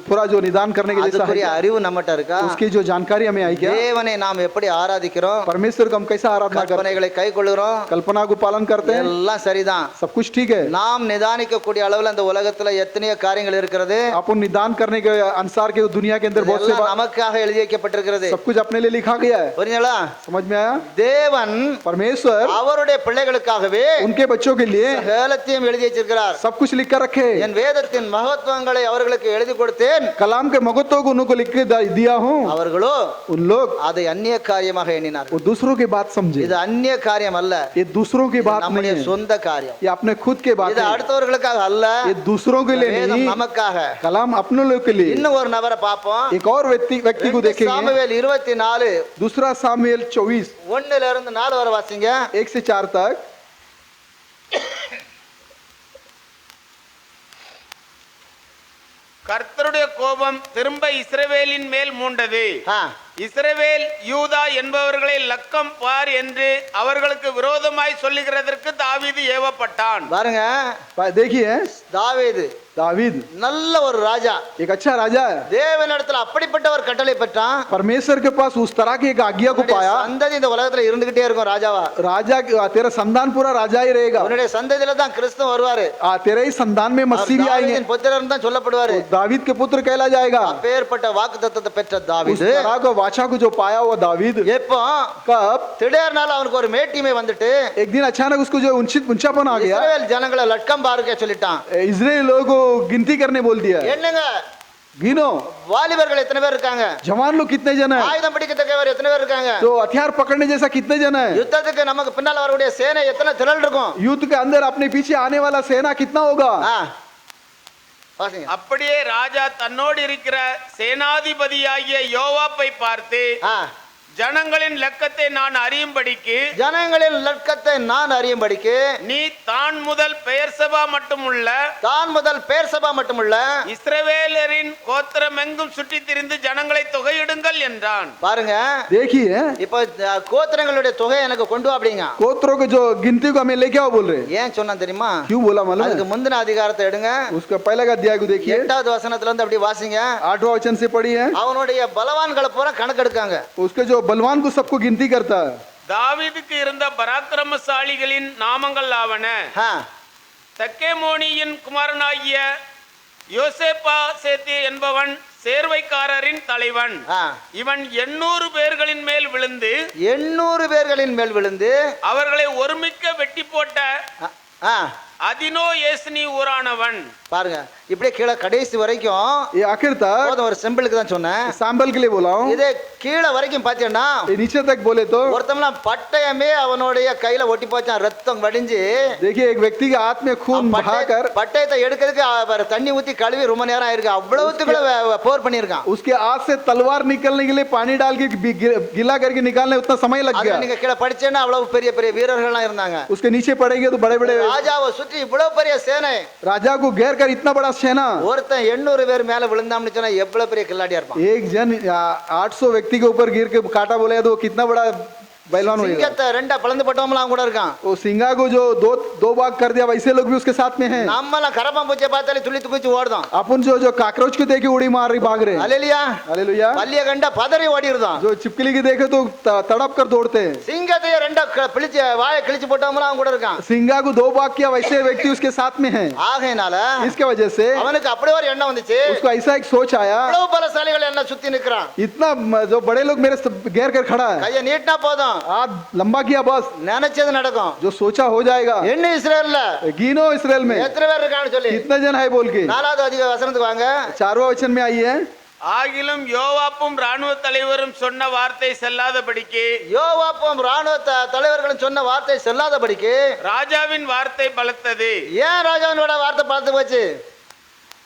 पूरा जो निदान करने के जैसा அதுக்குரிய है, அறிவு நம்மட்ட இருக்கா? उसकी जो जानकारी हमें आई क्या? தேவனை நாம் எப்படி ஆராதிக்கிறோம்? परमेश्वर को हम कैसा आराधना करते हैं, கற்பனைகளை கைக்கொள்கிறோம், कल्पना को पालन करते हैं, எல்லாம் சரிதான். सब कुछ ठीक है। நாம் நிதானிக்கக்கூடிய அளவுல அந்த உலகத்துல எத்தனையோ காரியங்கள் இருக்கிறது. अपन निदान करने के अनुसार के दुनिया के अंदर बहुत से எல்லாம் நமக்காக எழுதி வைக்கப்பட்டிருக்கிறது. सब कुछ अपने लिए लिखा गया गया है? புரியுங்களா? समझ में आया? தேவன் परमेश्वर அவருடைய பிள்ளைகளுக்காகவே उनके बच्चों के लिए சகலத்தையும் எழுதி வச்சிருக்கிறார். सब कुछ लिख कर रखे। என் வேதத்தின் மகத்துவங்களை அவர்களுக்கு எழுதி கொடுத்தேன், कलाम के महत्व को उनको लिख के दिया हूँ। அவர்களோ उन लोग அதை அந்நிய காரியமாக எண்ணினார். वो दूसरों की बात समझे। இது அந்நிய காரியம் அல்ல, ये दूसरों की बात नहीं நம்முடைய है, சொந்த காரியம். ये अपने खुद के बात இது है। அடுத்தவர்களுக்காக அல்ல, ये दूसरों के लिए வேதம் नहीं, நமக்காக. कलाम अपने लोग के लिए। இன்னும் ஒரு நபரை பார்ப்போம். एक और व्यक्ति को देखेंगे। சாமுவேல் 24 दूसरा सामुएल 24 1 இருந்து 4 வரை வாசிங்க. 1 से 4 तक। கர்த்தருடைய கோபம் திரும்ப இஸ்ரவேலின் மேல் மூண்டது. ஆ, இஸ்ரவேல் யூதா என்பவர்களை லக்கம் பார் என்று அவர்களுக்கு விரோதமாய் சொல்லுகிறதற்கு தாவீது ஏவப்பட்டான். பாருங்க, देखिए தாவீது दावीद நல்ல ஒரு ராஜா, एक अच्छा राजा है। தேவனிடத்துல அப்படிப்பட்ட ஒரு கட்டளை பெற்றான். परमेश्वर के पास उस तरह की एक आज्ञा को पाया। சந்ததி இந்த உலகத்துல இருந்துகிட்டே இருக்கும் ராஜாவா. राजा तेरा संतान पूरा राजा ही रहेगा। உன்னுடைய சந்ததியில தான் கிறிஸ்து வருவாரு. तेरे ही संतान में मसीह भी आएंगे। தாவீதின் புத்திரன் தான் சொல்லப்படுவாரு. तो दावीद के पुत्र कहला जाएगा। அப்பேற்பட்ட வாக்குத்தத்தத்தை பெற்ற उस தாவீது तरह को वाचा को जो पाया हुआ दावीद எப்போ कब திடீர்னால அவனுக்கு ஒரு மேட்டிமை வந்துட்டு एक दिन अचानक उसको जो ऊंचापन आ गया, இஸ்ரவேல் ஜனங்களை லட்கம் பாருக்க சொல்லிட்டான். इजराइल लोगों को गिनती करने बोल दिया। என்னங்க, गिनो வாலிபர்கள் எத்தனை பேர் இருக்காங்க? जवान लोग कितने जन है? ஆயுதம் பிடிக்கத்தக்கவர் எத்தனை பேர் இருக்காங்க? तो हथियार पकड़ने जैसा कितने जन है? யுத்தத்துக்கு நமக்கு பின்னால வரக்கூடிய சேனை எத்தனை திரள் இருக்கும்? युद्ध के अंदर अपने पीछे आने वाला सेना कितना होगा? ஆ, வாசிங்க. அப்படியே ராஜா தன்னோடு இருக்கிற சேனாதிபதியாகிய யோவாப்பை பார்த்து, ஆ, ஜனங்களின் லக்கத்தை நான் அறியும்படிக்கு ஜனங்களின் லட்கத்தை நான் அறியும்படிக்கு நீ தான் முதல் பெயர்சபா மட்டுமுள்ள தான் முதல் பேர்சபா மட்டுமல்ல இஸ்ரவேலரின் கோத்திரமெங்கும் சுற்றி திரிந்து ஜனங்களை தொகையிடுங்கள் என்றான். பாருங்க, देखिए இப்ப கோத்திரங்களுடைய தொகை எனக்கு கொண்டு வா அப்படிங்க. गोत्रों को जो गिनती को हमें लेके आओ बोल रहे। ஏன் சொன்னா தெரியுமா? क्यों बोला मालूम அதுக்கு है? முந்தின அதிகாரத்தை எடுங்க. उसका पहले का अध्याय को देखिए, 8வது வசனத்துல இருந்து அப்படி வாசிங்க. 8वां वचन से पढ़िए। அவனுடைய பலவான்களை பூரா கணக்கெடுக்காங்க. उसके जो बलवान को सबको गिनती करता है। தாவீதுக்கு இருந்த பராக்கிரமசாலிகளின் நாமங்கள் ஆவன: ஆ, தக்கேமோனியின் குமாரனாகிய யோசேப்பாசேத்து என்பவன் சேர்வைக்காரரின் தலைவன். ஆ, இவன் 800 பேர்களின் மேல் விழுந்து 800 பேர்களின் மேல் விழுந்து அவர்களை ஒருமிக்க வெட்டி போட்ட ஆ, ஆ, அதினோ ஏஸ்னி ஊரானவன். பாருங்க, இப்படியே கீழே கடைசி வரைக்கும் ये आखिर तक போதும், ஒரு சிம்பிளுக்கு தான் சொன்னேன். सैंपल के लिए बोला हूँ। இதே கீழே வரைக்கும் பாத்தீங்கன்னா ये नीचे तक बोले तो ஒருத்தம்லாம் பட்டயமே அவனுடைய கையில ஒட்டி போச்சான், ரத்தம் வடிஞ்சு. देखिए एक व्यक्ति के हाथ में खून बहाकर பட்டயத்தை எடுக்கிறதுக்கு அவர் தண்ணி ஊத்தி கழுவி ரொம்ப நேரம் ஆயிருக்கு. அவ்வளவுத்துக்குள்ள போர் பண்ணியிருக்கான். उसके हाथ से तलवार निकलने के लिए पानी डाल के गिला करके निकालने उतना समय लग அதுல गया। நீங்க கீழே படிச்சேன்னா அவ்வளவு பெரிய பெரிய வீரர்கள்லாம் இருந்தாங்க. उसके नीचे पड़ेंगे तो बड़े बड़े ராஜாவை சுற்றி இவ்வளவு பெரிய சேனை. राजा को घेर कर इतना बड़ा सेना। ஒருத்தன் 800 பேர் மேல விழுந்தாம்னு சொன்னா எவ்வளவு பெரிய கில்லாடியா இருப்பான். एक जन 800 व्यक्ति के ऊपर गिर के काटा बोले तो वो कितना बड़ा पहलवान होगा। சிங்கத்தை ரெண்டா பிளந்து பட்டவங்களாம் கூட இருக்கான். वो सिंगा को जो दो भाग कर दिया वैसे लोग भी उसके साथ में हैं। நம்மலாம் கரப்பான் பூச்சியை பார்த்தாலே துள்ளி துக்குச்சு ஓடுதான். अपन जो काकरोच को देखे उड़ी मार रही भाग रहे। அல்லேலூயா. हालेलुया। பல்லிய கண்டா பதறி ஓடிடுதான். जो छिपकली की देखे तो तड़प कर दौड़ते हैं। சிங்கத்தையே ரெண்டா பிழிச்சு வாயை கிழிச்சு போட்டவங்களாம் கூட இருக்கான். सिंगा को 2 भाग किया वैसे व्यक्ति उसके साथ में है। ஆகையினால इसके वजह से அவனுக்கு அப்படியே ஒரு எண்ணம் வந்துச்சு. उसको ऐसा एक सोच आया, இவ்வளவு பலசாலிகள் என்ன சுத்தி நிக்கிறான், इतना जो बड़े लोग मेरे घेर कर खड़ा है, கையை நீட்டினா போதும், हाथ लंबा किया बस நினைச்சது நடக்கும். जो सोचा हो जाएगा। என்ன இஸ்ரேல்ல गिनो इसराइल में எத்தனை பேர் இருக்கான்னு சொல்லி कितने जन है बोल के 4வது அதிக வசனத்துக்கு வாங்க. 4वां वचन में आइए। ஆகிலும் யோவாப்பும் ராணுவ தலைவரும் சொன்ன வார்த்தை செல்லாதபடிக்கு யோவாப்பும் ராணுவ தலைவர்களும் சொன்ன வார்த்தை செல்லாதபடிக்கு ராஜாவின் வார்த்தை பலத்தது. ஏன் ராஜாவினோட வார்த்தை பார்த்து போச்சு?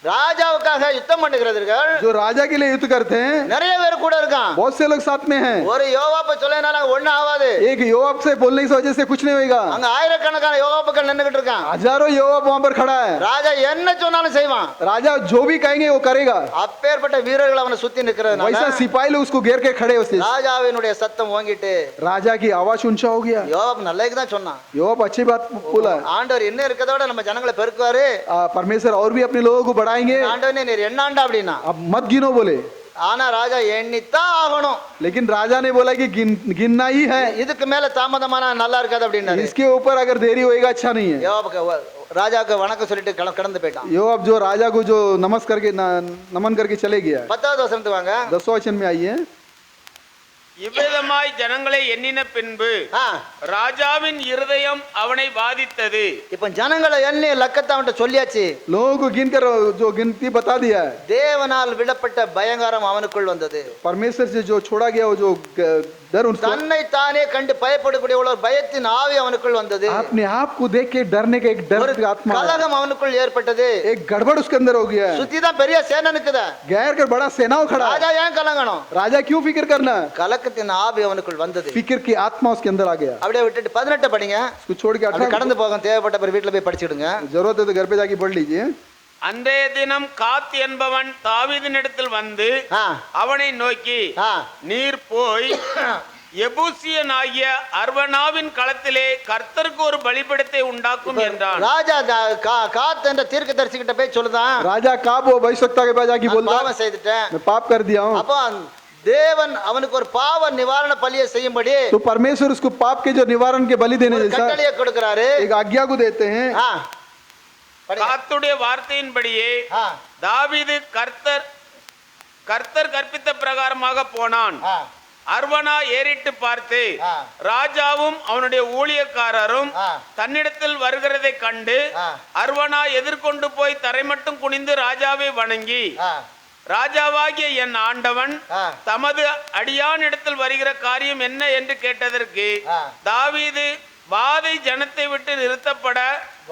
ராஜாவுக்காக யுத்தம் பண்ணுகிறவர்கள் जो राजा के लिए युद्ध करते हैं நிறைய பேர் கூட இருக்கான். बहुत से लोग साथ में हैं। ஒரு யோவாப்ப சொல்லனால ஒண்ணும் ஆகாது. एक योवाब से बोलने की वजह से कुछ नहीं होगा। அங்க ஆயிரக்கணக்கான யோவாப்புகள் நின்னுகிட்டு இருக்கான். हजारों योवाब वहां पर खड़ा है। ராஜா என்ன சொன்னாலும் செய்வான். राजा जो भी कहेंगे वो करेगा। அப்பேற்பட்ட வீரர்கள் அவனை சுத்தி நிக்கிறதுனால वैसा सिपाही लोग उसको घेर के खड़े होते। ராஜாவினுடைய சத்தம் ஓங்கிட்டு राजा की आवाज ऊंचा हो गया। யோவாப் நல்லதுக்கு தான் சொன்னான். योवाब अच्छी बात बोला। ஆண்டவர் என்ன இருக்கதோட நம்ம ஜனங்களை பெருக்குவாரு. परमेश्वर और भी अपने लोगों को बढ़ाएंगे। ஆண்டவனே நீர் என்னாண்டா அப்படின்னா, अब मत गिनो बोले, ஆனா ராஜா எண்ணித்தான் ஆகணும். लेकिन राजा ने बोला कि गिनना ही है। இதுக்கு மேல தாமதமான நல்லா இருக்காது அப்படின்னாரு. इसके ऊपर अगर देरी होएगा अच्छा नहीं है। யோவாபுக்கு ராஜாவுக்கு வணக்கம் சொல்லிட்டு கடந்து போயிட்டான். योवाब जो राजा को जो नमन करके चले गया। 10வது வசனத்துக்கு வாங்க. 10वां वचन में आइए। இவ்விதமாய் ஜனங்களை எண்ணின பின்பு ஆ, ராஜாவின் இருதயம் அவனை பாதித்தது. இப்ப ஜனங்களை எண்ணி லக்கத்தை அவன்கிட்ட சொல்லியாச்சு. लोगों को गिनकर जो गिनती बता दिया है, தேவனால் விடப்பட்ட பயங்கரம் அவனுக்குள் வந்தது. परमेश्वर से जो छोड़ा गया वो जो डर उनको, தன்னை தானே கண்டு பயப்படக்கூடிய ஒரு பயத்தின் ஆவி அவனுக்குள் வந்தது. अपने आप को देख के डरने का एक डर ஒரு की आत्मा, கலகம் அவனுக்குள் ஏற்பட்டது. एक गड़बड़ उसके अंदर हो गया है। சுத்தி தான் பெரிய சேனை நிக்குதா, गैर कर बड़ा सेनाओं खड़ा है, ராஜா ஏன் கலங்கணும்? राजा क्यों फिक्र करना, கலக்கத்தின் ஆவி அவனுக்குள் வந்தது. फिक्र की आत्मा उसके अंदर आ गया। அப்படியே விட்டுட்டு 18 படிங்க. उसको छोड़ के அப்படி 18 கடந்து போகும், தேவைப்பட்ட பிறகு வீட்டுல போய் படிச்சுடுங்க. जरूरत है तो घर पे जाके पढ़ लीजिए। அன்றைய தினம் காத் என்பவன் தாவீதினிடத்தில் வந்து ஆ, அவனை நோக்கி, ஆ, நீர் போய் எபூசியனாகிய அர்வனாவின் களத்திலே கர்த்தருக்கு ஒரு பலிபீடத்தை உண்டாக்கும் என்றான். ராஜா காத் என்ற தீர்க்கதரிசி கிட்ட போய் சொல்லுதான், राजा काब वो भविष्यवक्ता के पास जाके நான் बोलता, பாவம் செய்துட்டேன். मैं पाप कर दिया हूँ। அப்போ தேவன் அவனுக்கு ஒரு பாவ நிவாரண பலியை செய்யும்படி तो परमेश्वर उसको पाप के जो निवारण के बलि देने ஒரு जैसा கட்டளையை கொடுக்கிறாரு. एक आज्ञा को देते हैं। ஆ, படிங்க. காத்துடைய வார்த்தையின்படியே ஆ, தாவீது கர்த்தர் கற்பித்த பிரகாரமாக போனான். ஆ, அர்வனா ஏறிட்டு பார்த்து ஆ. ராஜாவும் அவனுடைய ஊழியக்காரரும் ஆ. தன்னிடத்தில் வருகிறதை கண்டு ஆ. அர்வனா எதிர்கொண்டு போய் தரைமட்டும் குனிந்து ராஜாவை வணங்கி, ஆ, ராஜாவாகிய என் ஆண்டவன் ஆ. தமது அடியானிடத்தில் வருகிற காரியம் என்ன என்று கேட்டதற்கு ஆ. தாவீது வாதை ஜனத்தை விட்டு நிறுத்தப்பட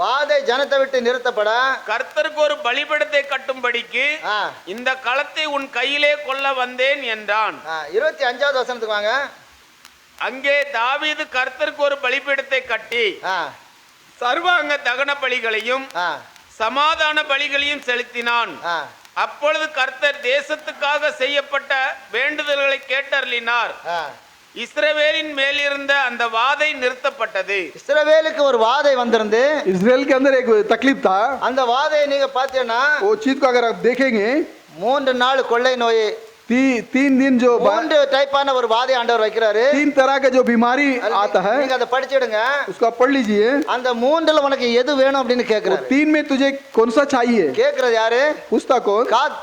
வாதை ஜனத்தை விட்டு நிறுத்தப்பட கர்த்தருக்கு ஒரு பலிபீடத்தை கட்டும்படிக்கு ஆ, இந்த களத்தை உன் கையிலே கொள்ள வந்தேன் என்றான். 25வது வசனத்துக்கு வாங்க. அங்கே தாவீது கர்த்தருக்கு ஒரு பலிபீடத்தை கட்டி ஆ, சர்வாங்க தகன பலிகளையும் ஆ, சமாதான பலிகளையும் செலுத்தினான். ஆ. அப்பொழுது கர்த்தர் தேசத்துக்காக செய்யப்பட்ட வேண்டுதல்களை கேட்டருளினார். ஆ. இஸ்ரவேலின் மேலிருந்த அந்த வாதை நிறுத்தப்பட்டது. இஸ்ரவேலுக்கு ஒரு வாதை வந்திருந்து, इजराइल के अंदर एक तकलीफ था, அந்த வாதையை நீங்க பாத்தீங்கன்னா वो चीज को अगर आप देखेंगे 3 நாள் கொள்ளை நோய், 3 दिन जो 3 டைப்பான ஒரு வாதை ஆண்டவர் வைக்கிறாரு. 3 तरह का जो बीमारी आता है நீங்க அதை படிச்சிடுங்க. उसको आप पढ़ लीजिए। அந்த 3ல உனக்கு எது வேணும் அப்படின்னு वो கேக்குறாரு. 3 में तुझे कौन सा चाहिए, கேக்குறது யாரு? पूछता कौन, காத்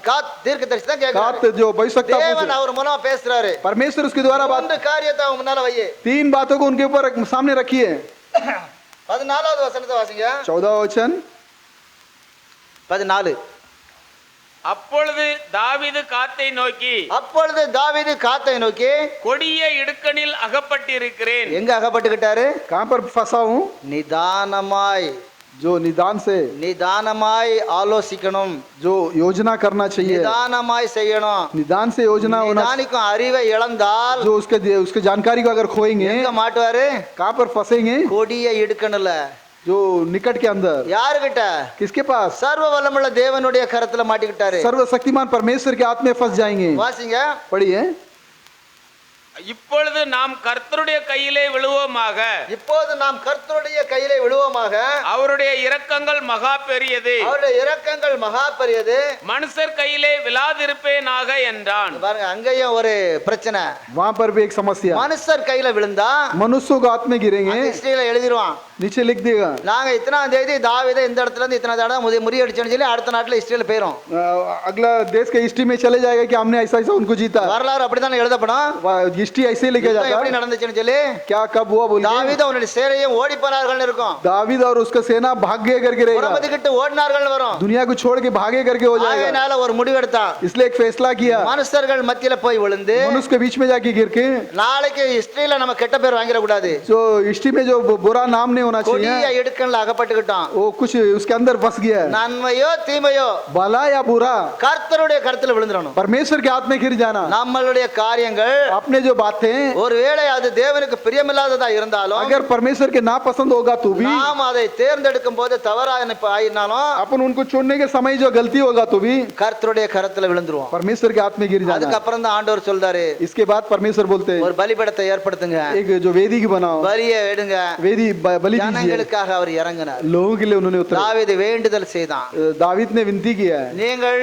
காத் தீர்க்கதரிசி தான் कात கேக்குறாரு. जो भविष्यवक्ता தேவன் पूछे, அவர் மூலமா பேசுறாரு. परमेश्वर उसके द्वारा बात, 3 காரியத்தை அவன் முன்னால வையே. 3 बातों को उनके ऊपर सामने रखिए। 14வது வசனத்தை வாசிங்க. 14 वचन 14. அப்பொழுது தாவீது காத்தை நோக்கி, அப்பொழுது தாவீது காத்தை நோக்கி, கொடிய இடுக்கணில் அகப்பட்டிருக்கிறேன். எங்க அகப்பட்டுக்கிட்டாரு? कहाँ पर फंसा हूँ, நிதானமாய் जो निदान से நிதானமாய் ஆலோசிக்கணும், जो योजना करना चाहिए, நிதானமாய் செய்யணும். निदान से योजना होना, நிதானிக்கும் அறிவை இழந்தால் जो उसके जानकारी को अगर खोएंगे எங்க மாட்டுவாரு? कहाँ पर फंसेंगे, கொடிய இடுக்கணும்ல. जो निकट के अंदर, யாருகிட்ட? किसके पास, சர்வ வல்லமுள்ள தேவனுடைய கரத்துல மாட்டிக்கிட்டாரு. सर्वशक्तिमान परमेश्वर के हाथ में फंस जाएंगे। வாசிங்க. पढ़िए, இப்பொழுது நாம் கர்த்தருடைய கையிலே விழுவோமாக, இப்போது நாம் கர்த்தருடைய கையிலே விழுவோமாக, அவருடைய இரக்கங்கள் மகா பெரியது, அவருடைய இரக்கங்கள் மகா பெரியது, மனுஷர் கையிலே விழாதிருப்பேனாக என்றான். பாருங்க அங்கேயும் ஒரு பிரச்சனை. वहाँ पर भी एक समस्या, மனுஷர் கையில விழுந்தா मनुष्यों को हाथ में गिरेंगे, ஹிஸ்டரியில எழுதிருவான், नीचे लिख देगा, நாங்க இத்தனாம் தேதி தாவீதை இந்த இடத்துல இருந்து இத்தனை தடவை முறியடிச்சோன்னு சொல்லி அடுத்த நாட்டுல ஹிஸ்டரியில போயிரும். अगला देश के हिस्ट्री में चले जाएगा कि हमने ऐसा ऐसा उनको जीता। வரலாறு அப்படித்தானே எழுதப்படும். हिस्ट्री ऐसे लिखा யுத்தம் जाता எப்படி है, நடந்துச்சுன்னு சொல்லி क्या कब हुआ बोलिए, தாவீது அவனுடைய சேனையும் ஓடி போனார்கள் இருக்கும், दावीद और उसका सेना भाग्य करके रहेगा, புறம்பதுக்கிட்டு ஓடினார்கள் வரும். दुनिया को छोड़ के भागे करके हो जाएगा। ஆகையினால ஒரு முடிவு எடுத்தான். इसलिए एक फैसला किया, மனுஷர்கள் மத்தியில போய் விழுந்து मनुष्य के बीच में जाके गिर के, நாளைக்கு ஹிஸ்டரியில நம்ம கெட்ட பேர் வாங்கிட கூடாது. जो हिस्ट्री में जो बुरा नाम नहीं होना கொடிய चाहिए, இடுக்கண்ல அகப்பட்டுக்கிட்டோம். वो कुछ उसके अंदर फंस गया है, நன்மையோ தீமையோ भला या बुरा கர்த்தருடைய கருத்துல விழுந்துடணும். परमेश्वर के हाथ में गिर जाना। நம்மளுடைய காரியங்கள் अपने जो बातें ஒருவேளை அது தேவனுக்கு பிரியமில்லாததா இருந்தாலும் अगर परमेश्वर के नापसंद होगा तो भी, நாம் அதை தேர்ந்தெடுக்கும் போது தவறா ஆயினாலும் अपन उनको चुनने के समय जो गलती होगा तो भी கர்த்தருடைய கரத்துல விழுந்துருவோம். परमेश्वर के हाथ में गिर जाना। அதுக்கப்புறம் தான் ஆண்டவர் சொல்றாரு, इसके बाद परमेश्वर बोलते हैं ஒரு பலிபீடத்தை ஏற்படுத்துங்க, एक जो वेदी की बनाओ, பலியை எடுங்க. वेदी बलि दीजिए। ஜனங்களுக்காக அவர் இறங்கினார். लोगों के लिए उन्होंने उतरा, தாவீது வேண்டுதல் செய்தான். दावीद ने विनती किया है, நீங்கள்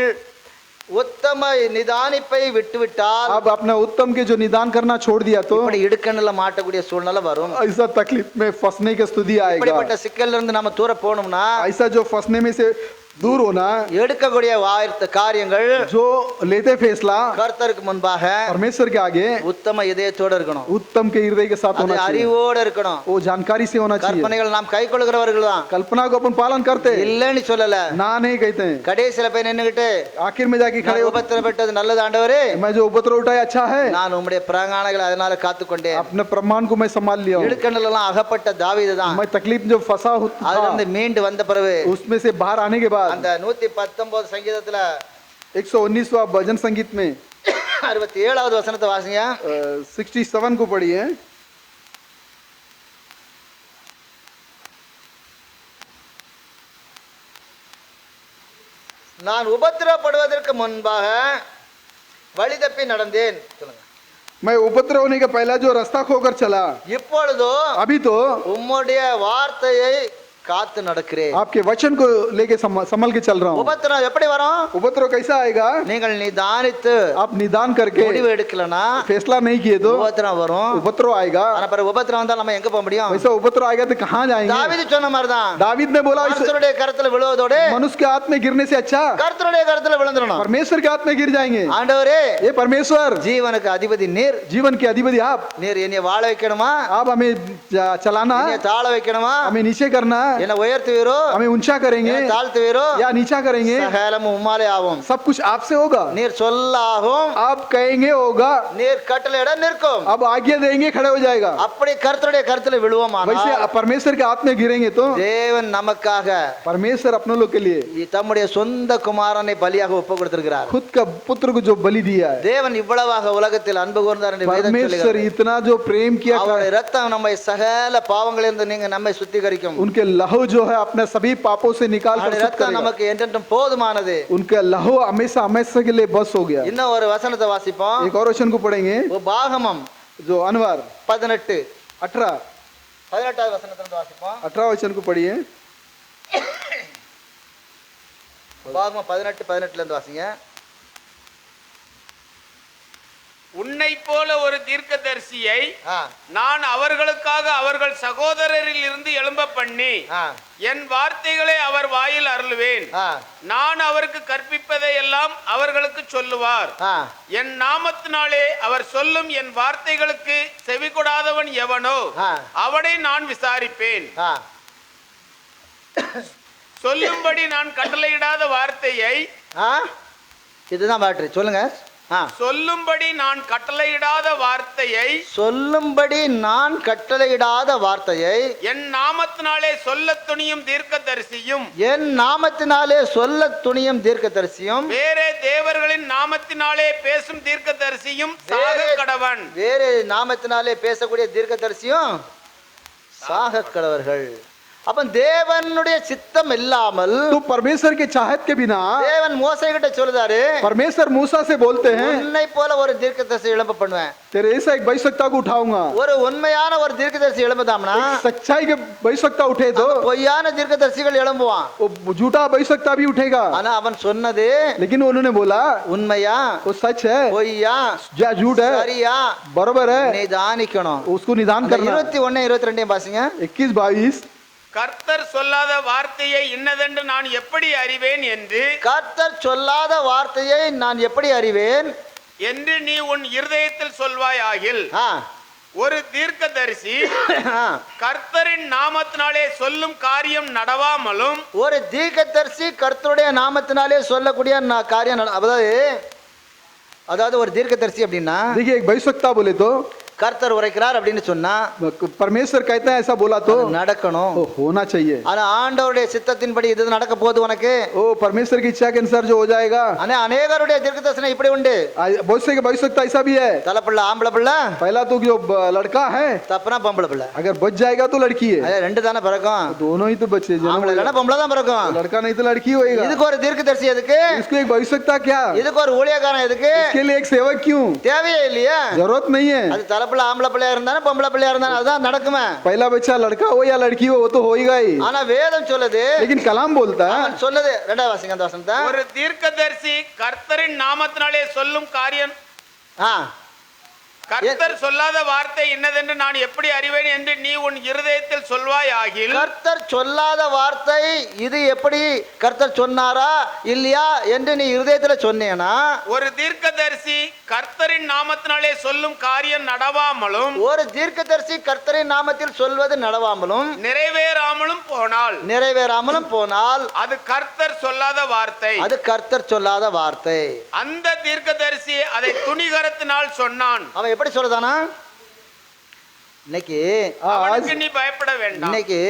உத்தம நிதானிப்பை விட்டுவிட்டால் अब अपना उत्तम के जो निदान करना छोड़ दिया तो இப்படி இடுக்கண்ணுல மாட்டக்கூடிய சூழ்நிலை வரும். ऐसा तकलीफ में फंसने की स्थिति आएगा। இப்படிப்பட்ட சிக்கல்ல இருந்து நம்ம தூர போகணும்னா ऐसा जो फंसने में से दूर होना, எடுக்கக்கூடிய வார்த்தை காரியங்கள் जो लेते फैसला கர்த்தருக்கு முன்பாக परमेश्वर के आगे உத்தம இதயத்தோட இருக்கணும், उत्तम के हृदय के साथ அது होना चाहिए, அறிவோட இருக்கணும். वो जानकारी से होना चाहिए। கற்பனைகள் நாம் கை கொள்கிறவர்கள் தான், कल्पना को अपन पालन करते हैं, இல்லன்னு சொல்லல. ना नहीं कहते हैं। கடைசியில போய் நின்னுகிட்டு आखिर में जाके खड़े நான் होकर உபத்திரப்பட்டது நல்லது ஆண்டவரே, मैं जो उपद्रव उठाया अच्छा है, நான் உம்முடைய பிரமாணங்களை அதனால காத்துக்கொண்டேன். अपने प्रमाण को मैं संभाल लिया हूँ। இடுக்கண்ணில் எல்லாம் அகப்பட்ட தாவீது தான் मैं तकलीफ जो फंसा அதுல था, இருந்து மீண்டு வந்த பிறகு उसमें से बाहर आने के बाद அந்த 119 சங்கீதத்துல 119वां भजन संगीत में 67வது வசனத்தை வாசிங்க. 67 को पढ़िए। நான் உபத்திரப்படுவதற்கு முன்பாக வழி தப்பி நடந்தேன். சொல்லுங்க. मैं उपद्रव होने का पहला जो रास्ता खोकर चला, இப்பொழுதோ अभी तो உம்முடைய வார்த்தையை காத்து நடக்கிறேன். आपके वचन को लेके संभल के चल रहा हूँ। உபத்திரம் எப்படி வரும்? उपद्रव कैसा आएगा? நீங்கள் நிதானித்து आप निदान करके முடிவு எடுக்கலனா फैसला नहीं किए तो உபத்திரம் வரும். उपद्रव आएगा। ஆனா பிறகு உபத்திரம் வந்தா நம்ம எங்க போக முடியும்? वैसा उपद्रव आएगा तो कहाँ जाएंगे? தாவீது சொன்ன மாதிரி தான், दावीद ने बोला इस கர்த்தருடைய கரத்துல விழுவதோடு मनुष्य के हाथ में गिरने से अच्छा கர்த்தருடைய கரத்துல விழுந்துடணும். परमेश्वर के हाथ में गिर जाएंगे। ஆண்டவரே, ये परमेश्वर ஜீவனுக்கு அதிபதி நீர், जीवन के अधिपति आप என்னை வாழ வைக்கணுமா, आप हमें चलाना, என்னை தாழ வைக்கணுமா, हमें नीचे करना, என்னை உயர்த்துவீரோ, हमें ऊंचा करेंगे என்னை தாழ்த்துவீரோ, या नीचा करेंगे, சகலமும் உம்மாலே ஆகும். सब कुछ आपसे होगा। நீர் சொல்லாகும், आप कहेंगे होगा, நீர் கட்டளையிட நிற்கும். अब आज्ञा देंगे खड़े हो जाएगा। அப்படி கர்த்தருடைய கருத்துல விழுவோமானால் वैसे परमेश्वर के हाथ में गिरेंगे तो தேவன் நமக்காக परमेश्वर अपने लोग के लिए தம்முடைய சொந்த குமாரனை பலியாக ஒப்பு கொடுத்திருக்கிறார். खुद का पुत्र को जो बलि दिया है, தேவன் இவ்வளவாக உலகத்தில் அன்பு கூர்ந்தார் என்று வேதம் परमेश्वर சொல்லுகிறது. इतना जो प्रेम किया, அவருடைய ரத்தம் நம்மை சகல பாவங்களிலிருந்து நீங்க நம்மை சுத்திகரிக்கும். उनके लहू जो है अपने सभी पापों से निकाल कर அவருடைய शुद्ध ரத்தம் करेगा। நமக்கு என்றென்றும் போதுமானது. उनका लहू हमेशा हमेशा के लिए बस हो गया। இன்னும் ஒரு வசனத்தை வாசிப்போம். एक और वचन को पढ़ेंगे, உபாகமம் जो अनवर 18 18 18வது வசனத்திலிருந்து வாசிப்போம். 18 वचन को पढ़िए। உபாகமம் 18:18 இருந்து வாசிங்க. உன்னை போல ஒரு தீர்க்கதரிசியை ஆ, நான் அவர்களுக்காக அவர்கள் சகோதரரில் இருந்து எழும்ப பண்ணி ஆ, என் வார்த்தைகளை அவர் வாயில் அருளுவேன். ஆ, நான் அவருக்கு கற்பிப்பதை எல்லாம் அவர்களுக்கு சொல்லுவார். ஆ. என் நாமத்தினாலே அவர் சொல்லும் என் வார்த்தைகளுக்கு செவி கொடாதவன் எவனோ ஆ. அவனை நான் விசாரிப்பேன். ஆ. சொல்லும்படி நான் கட்டளையிடாத வார்த்தையை ஆ? இதுதான் பேட்டரி. சொல்லுங்க. ஆ. சொல்லும்படி நான் கட்டளையிடாத வார்த்தையை சொல்லும்படி நான் கட்டளையிடாத வார்த்தையை என் நாமத்தினாலே சொல்லத் துணியும் தீர்க்கதரிசியும் என் நாமத்தினாலே சொல்ல துணியும் தீர்க்கதரிசியும் வேறே தேவர்களின் நாமத்தினாலே பேசும் தீர்க்கதரிசியும் சாக கடவன். வேறு நாமத்தினாலே பேசக்கூடிய தீர்க்கதரிசியும் சாக கடவர்கள். அப்ப தேவனுடைய சித்தம் இல்லாமல் तो परमेश्वर के चाहत के बिना தேவன் மோசே கிட்ட சொல்லுதாரு, परमेश्वर मूसा से बोलते हैं, உன்னை போல ஒரு தீர்க்கதரிசி எழும்ப பண்ணுவேன். तेरे ऐसा एक भविष्यवक्ता को उठाऊंगा। ஒரு உண்மையான ஒரு தீர்க்கதரிசி எழும்புதாம்னா एक सच्चाई के भविष्यवक्ता उठे तो பொய்யான தீர்க்கதரிசிகள் எழும்புவான். वो झूठा भविष्यवक्ता भी उठेगा। ஆனா அவன் சொன்னது लेकिन उन्होंने बोला உண்மையா वो सच है பொய்யா या झूठ है, சரியா बरोबर है, நிதானிக்கணும். उसको निदान करना। 21 22 பாசிங்க. 21 22 கர்த்தர் சொல்லாத வார்த்தையை இன்னதென்று நான் எப்படி அறிவேன் என்று கர்த்தர் சொல்லாத வார்த்தையை நான் எப்படி அறிவேன் என்று நீ உன் இருதயத்தில் சொல்வாய் ஆகில். ஆ, ஒரு தீர்க்கதரிசி ஆ. கர்த்தரின் நாமத்தினாலே சொல்லும் காரியம் நடவாமலும் ஒரு தீர்க்கதரிசி கர்த்தருடைய நாமத்தினாலே சொல்லக்கூடிய காரியம் அதாவது ஒரு தீர்க்கதரிசி அப்படின்னா देखिए एक भविष्यवक्ता बोले तो கர்த்தர் உரைக்கிறார் அப்படின்னு சொன்னா परमेश्वर कहता है ऐसा बोला तो நடக்கணும். वो होना चाहिए। ஆனா ஆண்டவருடைய சித்தத்தின்படி இது நடக்க போகுது உனக்கு. ओ परमेश्वर की इच्छा के अनुसार जो हो जाएगा। ஆனா அநேகருடைய தீர்க்கதரிசனம் இப்படி உண்டு. बहुत से भविष्यवक्ता ऐसा भी है, தலைப்பிள்ள ஆம்பளை பிள்ளை, पहला तो जो लड़का है தப்புனா பொம்பளை பிள்ளை. अगर बच जाएगा तो लड़की है, அது ரெண்டு தானே பிறக்கும். दोनों ही तो बच्चे जन्म ஆம்பளை இல்லைன்னா பொம்பளை தான் பிறக்கும். लड़का नहीं तो लड़की होएगा। இதுக்கு ஒரு தீர்க்கதரிசி எதுக்கு? इसको एक भविष्यवक्ता क्या, இதுக்கு ஒரு ஊழியக்காரன் எதுக்கு? इसके लिए एक सेवक क्यों, தேவையே இல்லையா? जरूरत नहीं है। அது தலைப்பிள்ள ஆம்பளை பிள்ளையா இருந்தாலும் பொம்பளை பிள்ளையா இருந்தாலும் அதுதான் நடக்குமே. पहला बच्चा लड़का हो या लड़की हो वो तो होएगा ही। ஆனா வேதம் சொல்லுது, लेकिन कलाम बोलता है, அவன் சொல்லுது ரெண்டாவது வாசிங்க அந்த வசனத்தை. ஒரு தீர்க்கதரிசி கர்த்தரின் நாமத்தினாலே சொல்லும் காரியம் ஆ, கர்த்தர் சொல்லாத வார்த்தை இன்னதென்று நான் எப்படி அறிவேன் என்று நீ உன் இருதயத்தில் சொல்வாய் ஆகில் கர்த்தர் சொல்லாத வார்த்தை இது எப்படி கர்த்தர் சொன்னாரா இல்லையா என்று நீ இருதயத்துல சொன்னேனா, ஒரு தீர்க்கதரிசி கர்த்தரின் நாமத்தினாலே சொல்லும் காரியம் நடவாமலும் ஒரு தீர்க்கதரிசி கர்த்தரின் நாமத்தில் சொல்வது நடவாமலும் நிறைவேறாமலும் போனால் அது கர்த்தர் சொல்லாத வார்த்தை. அது கர்த்தர் சொல்லாத வார்த்தை. அந்த தீர்க்கதரிசி அதை துணிகரத்தினால் சொன்னான். அவன் எப்படி சொல்றதானா, இன்னைக்கு அவனுக்கு நீ பயப்பட வேண்டாம். இன்னைக்கு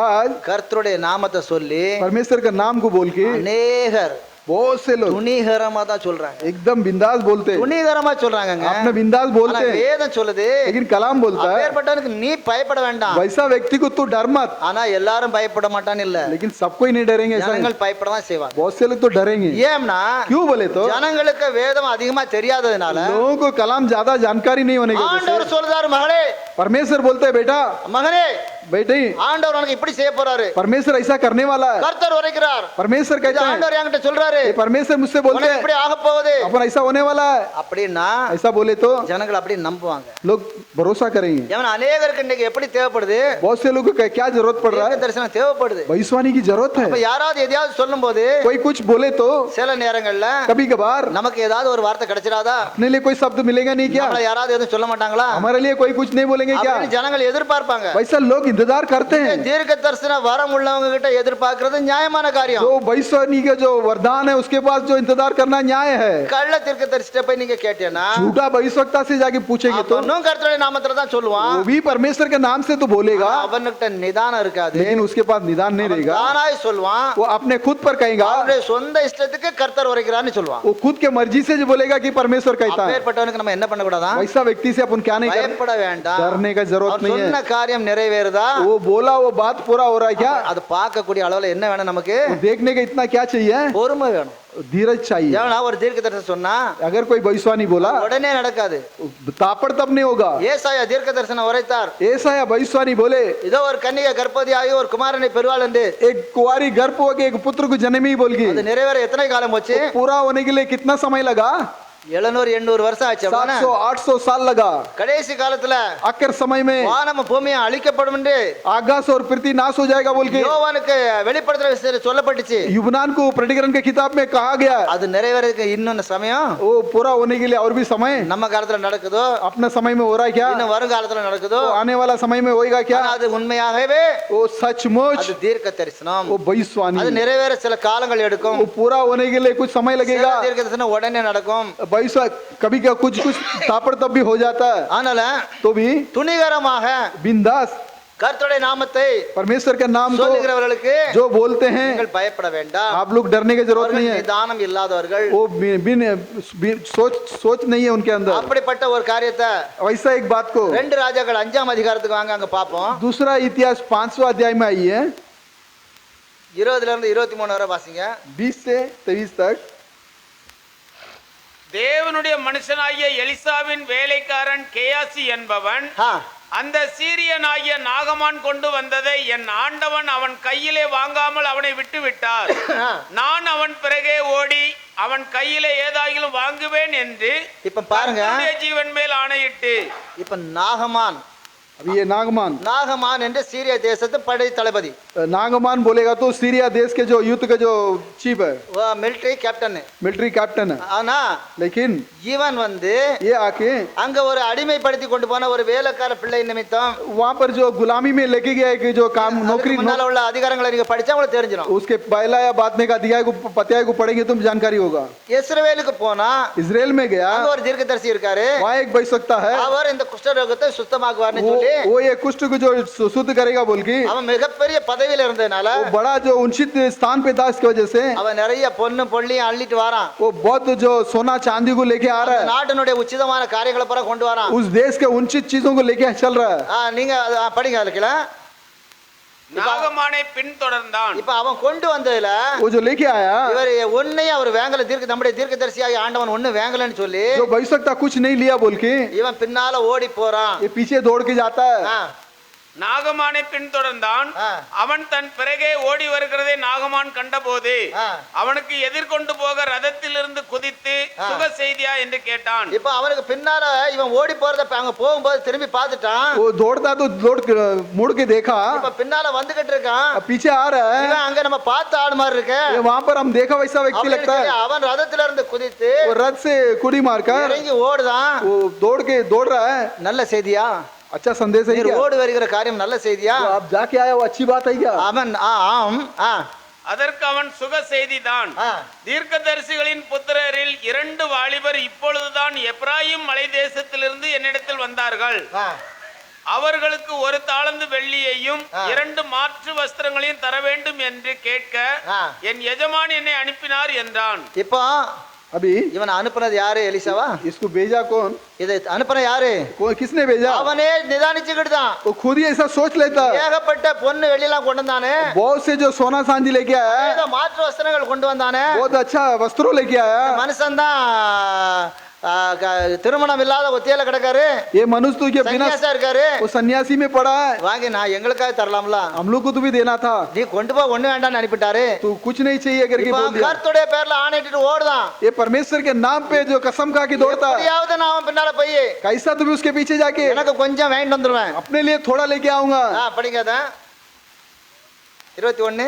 आज கர்த்தருடைய நாமத்தை சொல்லி परमेश्वर का नाम को बोल के அநேகர் बहुत से लोग துணிகரமா தான் சொல்றாங்க. एकदम बिंदास बोलते, துணிகரமா சொல்றாங்கங்க. अपने बिंदास ஆனா बोलते हैं, வேதம் சொல்லுது लेकिन कलाम बोलता है அப்பேற்பட்டவனுக்கு நீ பயப்பட வேண்டாம். वैसा व्यक्ति को तू डर मत. ஆனா எல்லாரும் பயப்பட மாட்டான்னு இல்ல, लेकिन सबको ही नहीं डरेंगे, ऐसा नहीं. ஜனங்கள் பயப்பட தான் செய்வாங்க. बहुत से लोग तो डरेंगे. ஏன்னா क्यों बोले तो ஜனங்களுக்கு வேதம் அதிகமா தெரியாததுனால लोगों को कलाम ज्यादा जानकारी नहीं होने की वजह ஆண்டவர் से சொல்றாரு, மகளே परमेश्वर बोलते है बेटा மகனே बेटे ஆண்டவர் உனக்கு இப்படி செய்ய போறாரு, परमेश्वर ऐसा करने वाला है. கர்த்தர் உரைக்கிறார். परमेश्वर இது कहते हैं, ஆண்டவர் என்கிட்ட சொல்றாரு, ये परमेश्वर मुझसे बोलते உனக்கு हैं இப்படி ஆக போகுது अपन ऐसा होने वाला है. அப்படின்னா ऐसा बोले तो ஜனங்கள் அப்படி நம்புவாங்க. लोग भरोसा करेंगे. ஏன்னா அநேகருக்கு இன்னைக்கு எப்படி தேவைப்படுது, बहुत से लोगों को क्या जरूरत पड़ रहा है, தீர்க்க தரிசனம் தேவைப்படுது. भविष्यवाणी की जरूरत இப்ப है. யாராவது எதையாவது சொல்லும் போது कोई कुछ बोले तो சில நேரங்கள்ல कभी कभार நமக்கு ஏதாவது ஒரு வார்த்தை கிடைச்சிடாதா, अपने लिए कोई शब्द मिलेगा नहीं क्या, நம்மள யாராவது எதுவும் சொல்ல மாட்டாங்களா, हमारे लिए कोई कुछ नहीं बोलेंगे क्या, அப்படின்னு ஜனங்கள் எதிர்பார்ப்பாங்க. वैसा लोग इंतजार करते हैं. தீர்க்க தரிசன வரம் உள்ளவங்க கிட்ட எதிர்பார்க்கிறது நியாயமான காரியம். जो भविष्यवाणी का जो वरदान है उसके पास जो इंतजार करना न्याय है. கள்ள தீர்க்க தரிசிட்ட போய் நீங்க கேட்டீங்கன்னா झूठा भविष्यवक्ता से जाके पूछेंगे तो அவனும் கர்த்தருடைய நாமத்துல தான் சொல்லுவான், वो भी परमेश्वर के नाम से तो बोलेगा, அவன்கிட்ட நிதானம் இருக்காது, लेकिन उसके पास निदान नहीं रहेगा. தானாய் சொல்லுவான், वो अपने खुद पर कहेगा, அவருடைய சொந்த இஷ்டத்துக்கு கர்த்தர் உரைக்கிறான்னு சொல்லுவான். वो खुद के मर्जी से जो बोलेगा कि परमेश्वर कहता है. அப்பேற்பட்டவனுக்கு நம்ம என்ன பண்ண கூடாதா, वैसा व्यक्ति से अपन क्या नहीं करना, பயப்பட வேண்டாம். डरने का जरूरत அவன் नहीं சொன்ன है. காரியம் நிறைவேறுதா, वो बोला वो बात पूरा हो रहा है क्या, அது பார்க்கக்கூடிய அளவுல என்ன வேணும், நமக்கு वो देखने का इतना क्या चाहिए, பொறுமை வேணும். धीरज चाहिए. ஏன்னா ஒரு தீர்க்க தரிசனம் சொன்னா अगर कोई भविष्यवाणी बोला உடனே நடக்காது. तापड़ तब नहीं होगा. ஏசாயா தீர்க்க தரிசனம் உரைத்தார், ऐसा या भविष्यवाणी बोले இதோ ஒரு கன்னிகை கர்ப்பவதியாகி ஒரு குமாரனை பெறுவாள் என்று. एक कुंवारी गर्भ हो के एक पुत्र को जन्मी बोल गई. அது நிறைவேற எத்தனை காலம் போச்சு, पूरा होने के लिए कितना समय लगा, 700-800 வருஷம் ஆச்சு. அப்படின்னா 700-800 साल लगा. கடைசி காலத்துல आखिर समय में வானமும் பூமியும் அழிக்கப்படும் என்று आकाश और पृथ्वी नाश हो जाएगा बोल के யோவானுக்கு வெளிப்படுத்துற விஷயம் சொல்லப்பட்டுச்சு. युवनान को प्रतिकरण के किताब में कहा गया. அது நிறைவேறதுக்கு இன்னொன்னு சமயம் वो पूरा होने के लिए और भी समय நம்ம காலத்துல நடக்குதோ, अपने समय में हो रहा है क्या, இன்னும் வருங்காலத்துல நடக்குதோ, वो आने वाला समय में होएगा क्या, ஆனா அது உண்மையாகவே वो सचमुच அது தீர்க்க தரிசனம். वो भविष्यवाणी அது நிறைவேற சில காலங்கள் எடுக்கும். वो पूरा होने के लिए कुछ समय சில लगेगा. தீர்க்க தரிசனம் உடனே நடக்கும். भविष्य कभी क्या कुछ कुछ तापड़ तब भी हो जाता है. ஆனால तो भी துணிகரமாக बिंदास கர்த்தருடைய நாமத்தை परमेश्वर के नाम को சொல்லுகிறவர்களுக்கு जो बोलते हैं நீங்கள் பயப்பட வேண்டாம். आप लोग डरने की जरूरत नहीं है. நிதானம் இல்லாதவர்கள் वो सोच नहीं है उनके अंदर. அப்படிப்பட்ட ஒரு காரியத்தை वैसा एक बात को 2 ராஜாக்கள் 5ஆம் அதிகாரத்துக்கு வாங்க, அங்க பாப்போம். दूसरा इतिहास 5वां अध्याय में आई है, 20 இருந்து 23 வரை வாசிங்க. 20 से 23 तक. தேவனுடைய மனுஷனாகிய எலிசாவின் வேலைக்காரன் கேயாசி என்பவன் அந்த சீரியனாகிய நாகமான் கொண்டு வந்ததை என் ஆண்டவன் அவன் கையிலே வாங்காமல் அவனை விட்டு விட்டார். நான் அவன் பிறகே ஓடி அவன் கையிலே ஏதாகிலும் வாங்குவேன் என்று இப்ப பாருங்க, ஜீவன் மேல் ஆணையிட்டு. இப்ப நாகமான், अभी ये நாகமான் என்று சீரிய தேசத்து படை தளபதி. नागमान बोलेगा तो सीरिया देश के जो युद्ध का जो चीफ है, மிலிட்டரி கேப்டன். मिलिट्री कैप्टन है. ஆனா लेकिन இவன் வந்து ये आके அங்க ஒரு அடிமைப்படுத்தி கொண்டு போன ஒரு வேலைக்கார பிள்ளை நிமித்தம் वहाँ पर जो गुलामी में लेके गया कि जो काम नौकरी முன்னால உள்ள அதிகாரங்களை நீங்க படிச்சா உங்களுக்கு தெரிஞ்சிடும். उसके पहला या बाद में का अध्याय को पत्याय को पढ़ेंगे तुम जानकारी होगा. இஸ்ரவேலுக்கு போனா इजराइल में गया, அங்க ஒரு தீர்க்கதரிசி இருக்காரு. वहाँ एक भाई सकता है, அவர் இந்த குஷ்டரோகத்தை சுத்தமாக்குவார்னு சொல்லி वो ये कुष्ठ को जो शुद्ध करेगा बोल के, அவன் மிகப்பெரிய பதவியில இருந்ததனால वो बड़ा जो उचित स्थान पे था इसकी वजह से அவன் நிறைய பொண்ணு பொள்ளியும் அள்ளிட்டு வரான். वो बहुत जो सोना चांदी को लेके आ रहा है, நாட்டினுடைய உச்சிதமான காரியங்களை பூரா கொண்டு வரான். उस देश के उचित चीजों को लेके चल रहा है. நீங்க படிங்க அதுக்குல. நாகமானை பின்தொடர்ந்தான். இப்ப அவன் கொண்டு வந்ததுல वो जो लेके आया, இவர் ஒன்னையும் அவர் வேங்கல, நம்முடைய தீர்க்கதரிசியாகி ஆண்டவன் ஒண்ணு வேங்கலன்னு சொல்லி जो भविष्यवक्ता कुछ नहीं लिया बोल के இவன் பின்னால ஓடி போறான். ये पीछे दौड़ के जाता है. நாகமானை பின்தொடர்ந்தான். ஆ. அவன் தன் பிறகே ஓடி வருகிறதை நாகமான் கண்டபோது ஆ. அவனுக்கு எதிர்கொண்டு போக ரதத்திலிருந்து குதித்து ஆ. சுக செய்தியா என்று கேட்டான். இப்ப அவனுக்கு பின்னால இவன் ஓடி போறத அங்க போகும்போது திரும்பி பார்த்துட்டான். वो दौड़ता तो मुड़ के देखा, இப்ப பின்னால வந்துகிட்டு இருக்கான். अब पीछे आ रहा है। இவன் அங்க நம்ம பார்த்த ஆள் மாதிரி இருக்கு. ये वहां पर हम देखा वैसा व्यक्ति அப்படின்னு लगता சொல்லி है। அவன் ரதத்துல இருந்து குதித்து वो रथ से कुड़ी मारकर இறங்கி ஓடுதான். वो दौड़ रहा है। நல்ல செய்தியா? अच्छा संदेश है நீர் क्या? ஓடி வருகிற காரியம் நல்ல செய்தியா? तो आप जाके आए वो अच्छी बात है क्या? அவன் ஆம். அதற்கு அவன் சுக செய்திதான். தீர்க்கதரிசிகளின் புத்திரரில் 2 வாலிபர் இப்பொழுதுதான் எப்ராயிம் மலை தேசத்திலிருந்து என்னிடத்தில் வந்தார்கள். அவர்களுக்கு 1 தாலந்து வெள்ளியையும் 2 மாற்று வஸ்திரங்களையும் தர வேண்டும் என்று கேட்க என் எஜமான் என்னை அனுப்பினார் என்றான். இப்போ अभी இவன் அனுப்புனது யாரு? எலிசாவா? इसको भेजा कौन? இதை அனுப்புன யாரு? किसने भेजा? அவனே நிதானிச்சுக்கிட்டு தான். वो खुद ही ऐसा सोच लेता है। ஏகப்பட்ட பொண்ணு வெள்ளிலாம் கொண்டு வந்தானே, बहुत से जो सोना चांदी लेके आया है, ஏதோ மாற்று வஸ்திரங்கள் கொண்டு வந்தானே, बहुत अच्छा वस्त्रों लेके आया है। மனுஷன் தான் திருமணம் இல்லாத ஒத்தியில கிடக்காரு, ये मनुष्य तो के बिना சன்னியாசா இருக்காரு. वो सन्यासी में पड़ा है। வாங்கி நான் எங்களுக்காக தரலாம்ல, हम लोग को तो भी देना था, நீ கொண்டு போ, ஒண்ணு வேண்டாம்னு அனுப்பிட்டாரு. तू कुछ नहीं चाहिए करके இப்ப बोल दिया। கர்த்தருடைய பேர்ல ஆணையிட்டு ஓடுதான். ये परमेश्वर के नाम पे जो कसम खा के दौड़ता है, எப்படியாவது நான் அவன் பின்னால போய் कैसा तू भी उसके पीछे जाके எனக்கு கொஞ்சம் வாங்கிட்டு வந்துருவேன். अपने लिए थोड़ा लेके आऊंगा। படிக்காத 21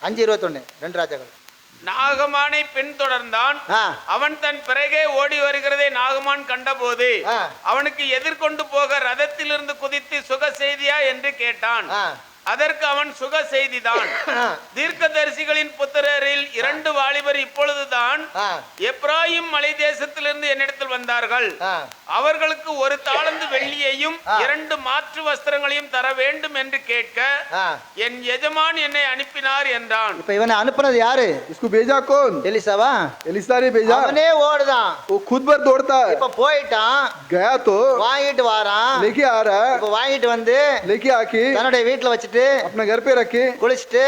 5:21 2 ராஜாக்கள். நாகமானை பின்தொடர்ந்தான். அவன் தன் பிறகே ஓடி வருகிறதை நாகமான் கண்டபோது அவனுக்கு எதிர்கொண்டு போக ரதத்திலிருந்து குதித்து சுக செய்தியா என்று கேட்டான். அதற்கு அவன் சுக செய்திதான். தீர்க்கதரிசிகளின் புத்திரரில் 2 வாலிபர் இப்பொழுதுதான் எப்ராயிம் மலை தேசத்திலிருந்து என்னிடத்தில் வந்தார்கள். அவர்களுக்கு 1 தாலந்து வெள்ளியையும் 2 மாற்று வஸ்திரங்களையும் தர வேண்டும் என்று கேட்க என் எஜமான் என்னை அனுப்பினார் என்றான். இப்ப இவனை அனுப்புனது யாரு? इसको भेजा कौन? எலிசாவா? एलिसा ने भेजा। அவனே ஓடுதான். वो खुद पर दौड़ता है। இப்ப போயிட்டான், गया तो வாங்கிட்டு வாரான். लेके आ रहा है, இப்ப வாங்கிட்டு வந்து लेके आके தன்னுடைய வீட்டுல வச்சுட்டு अपने घर पे रखे, குளிச்சுட்டு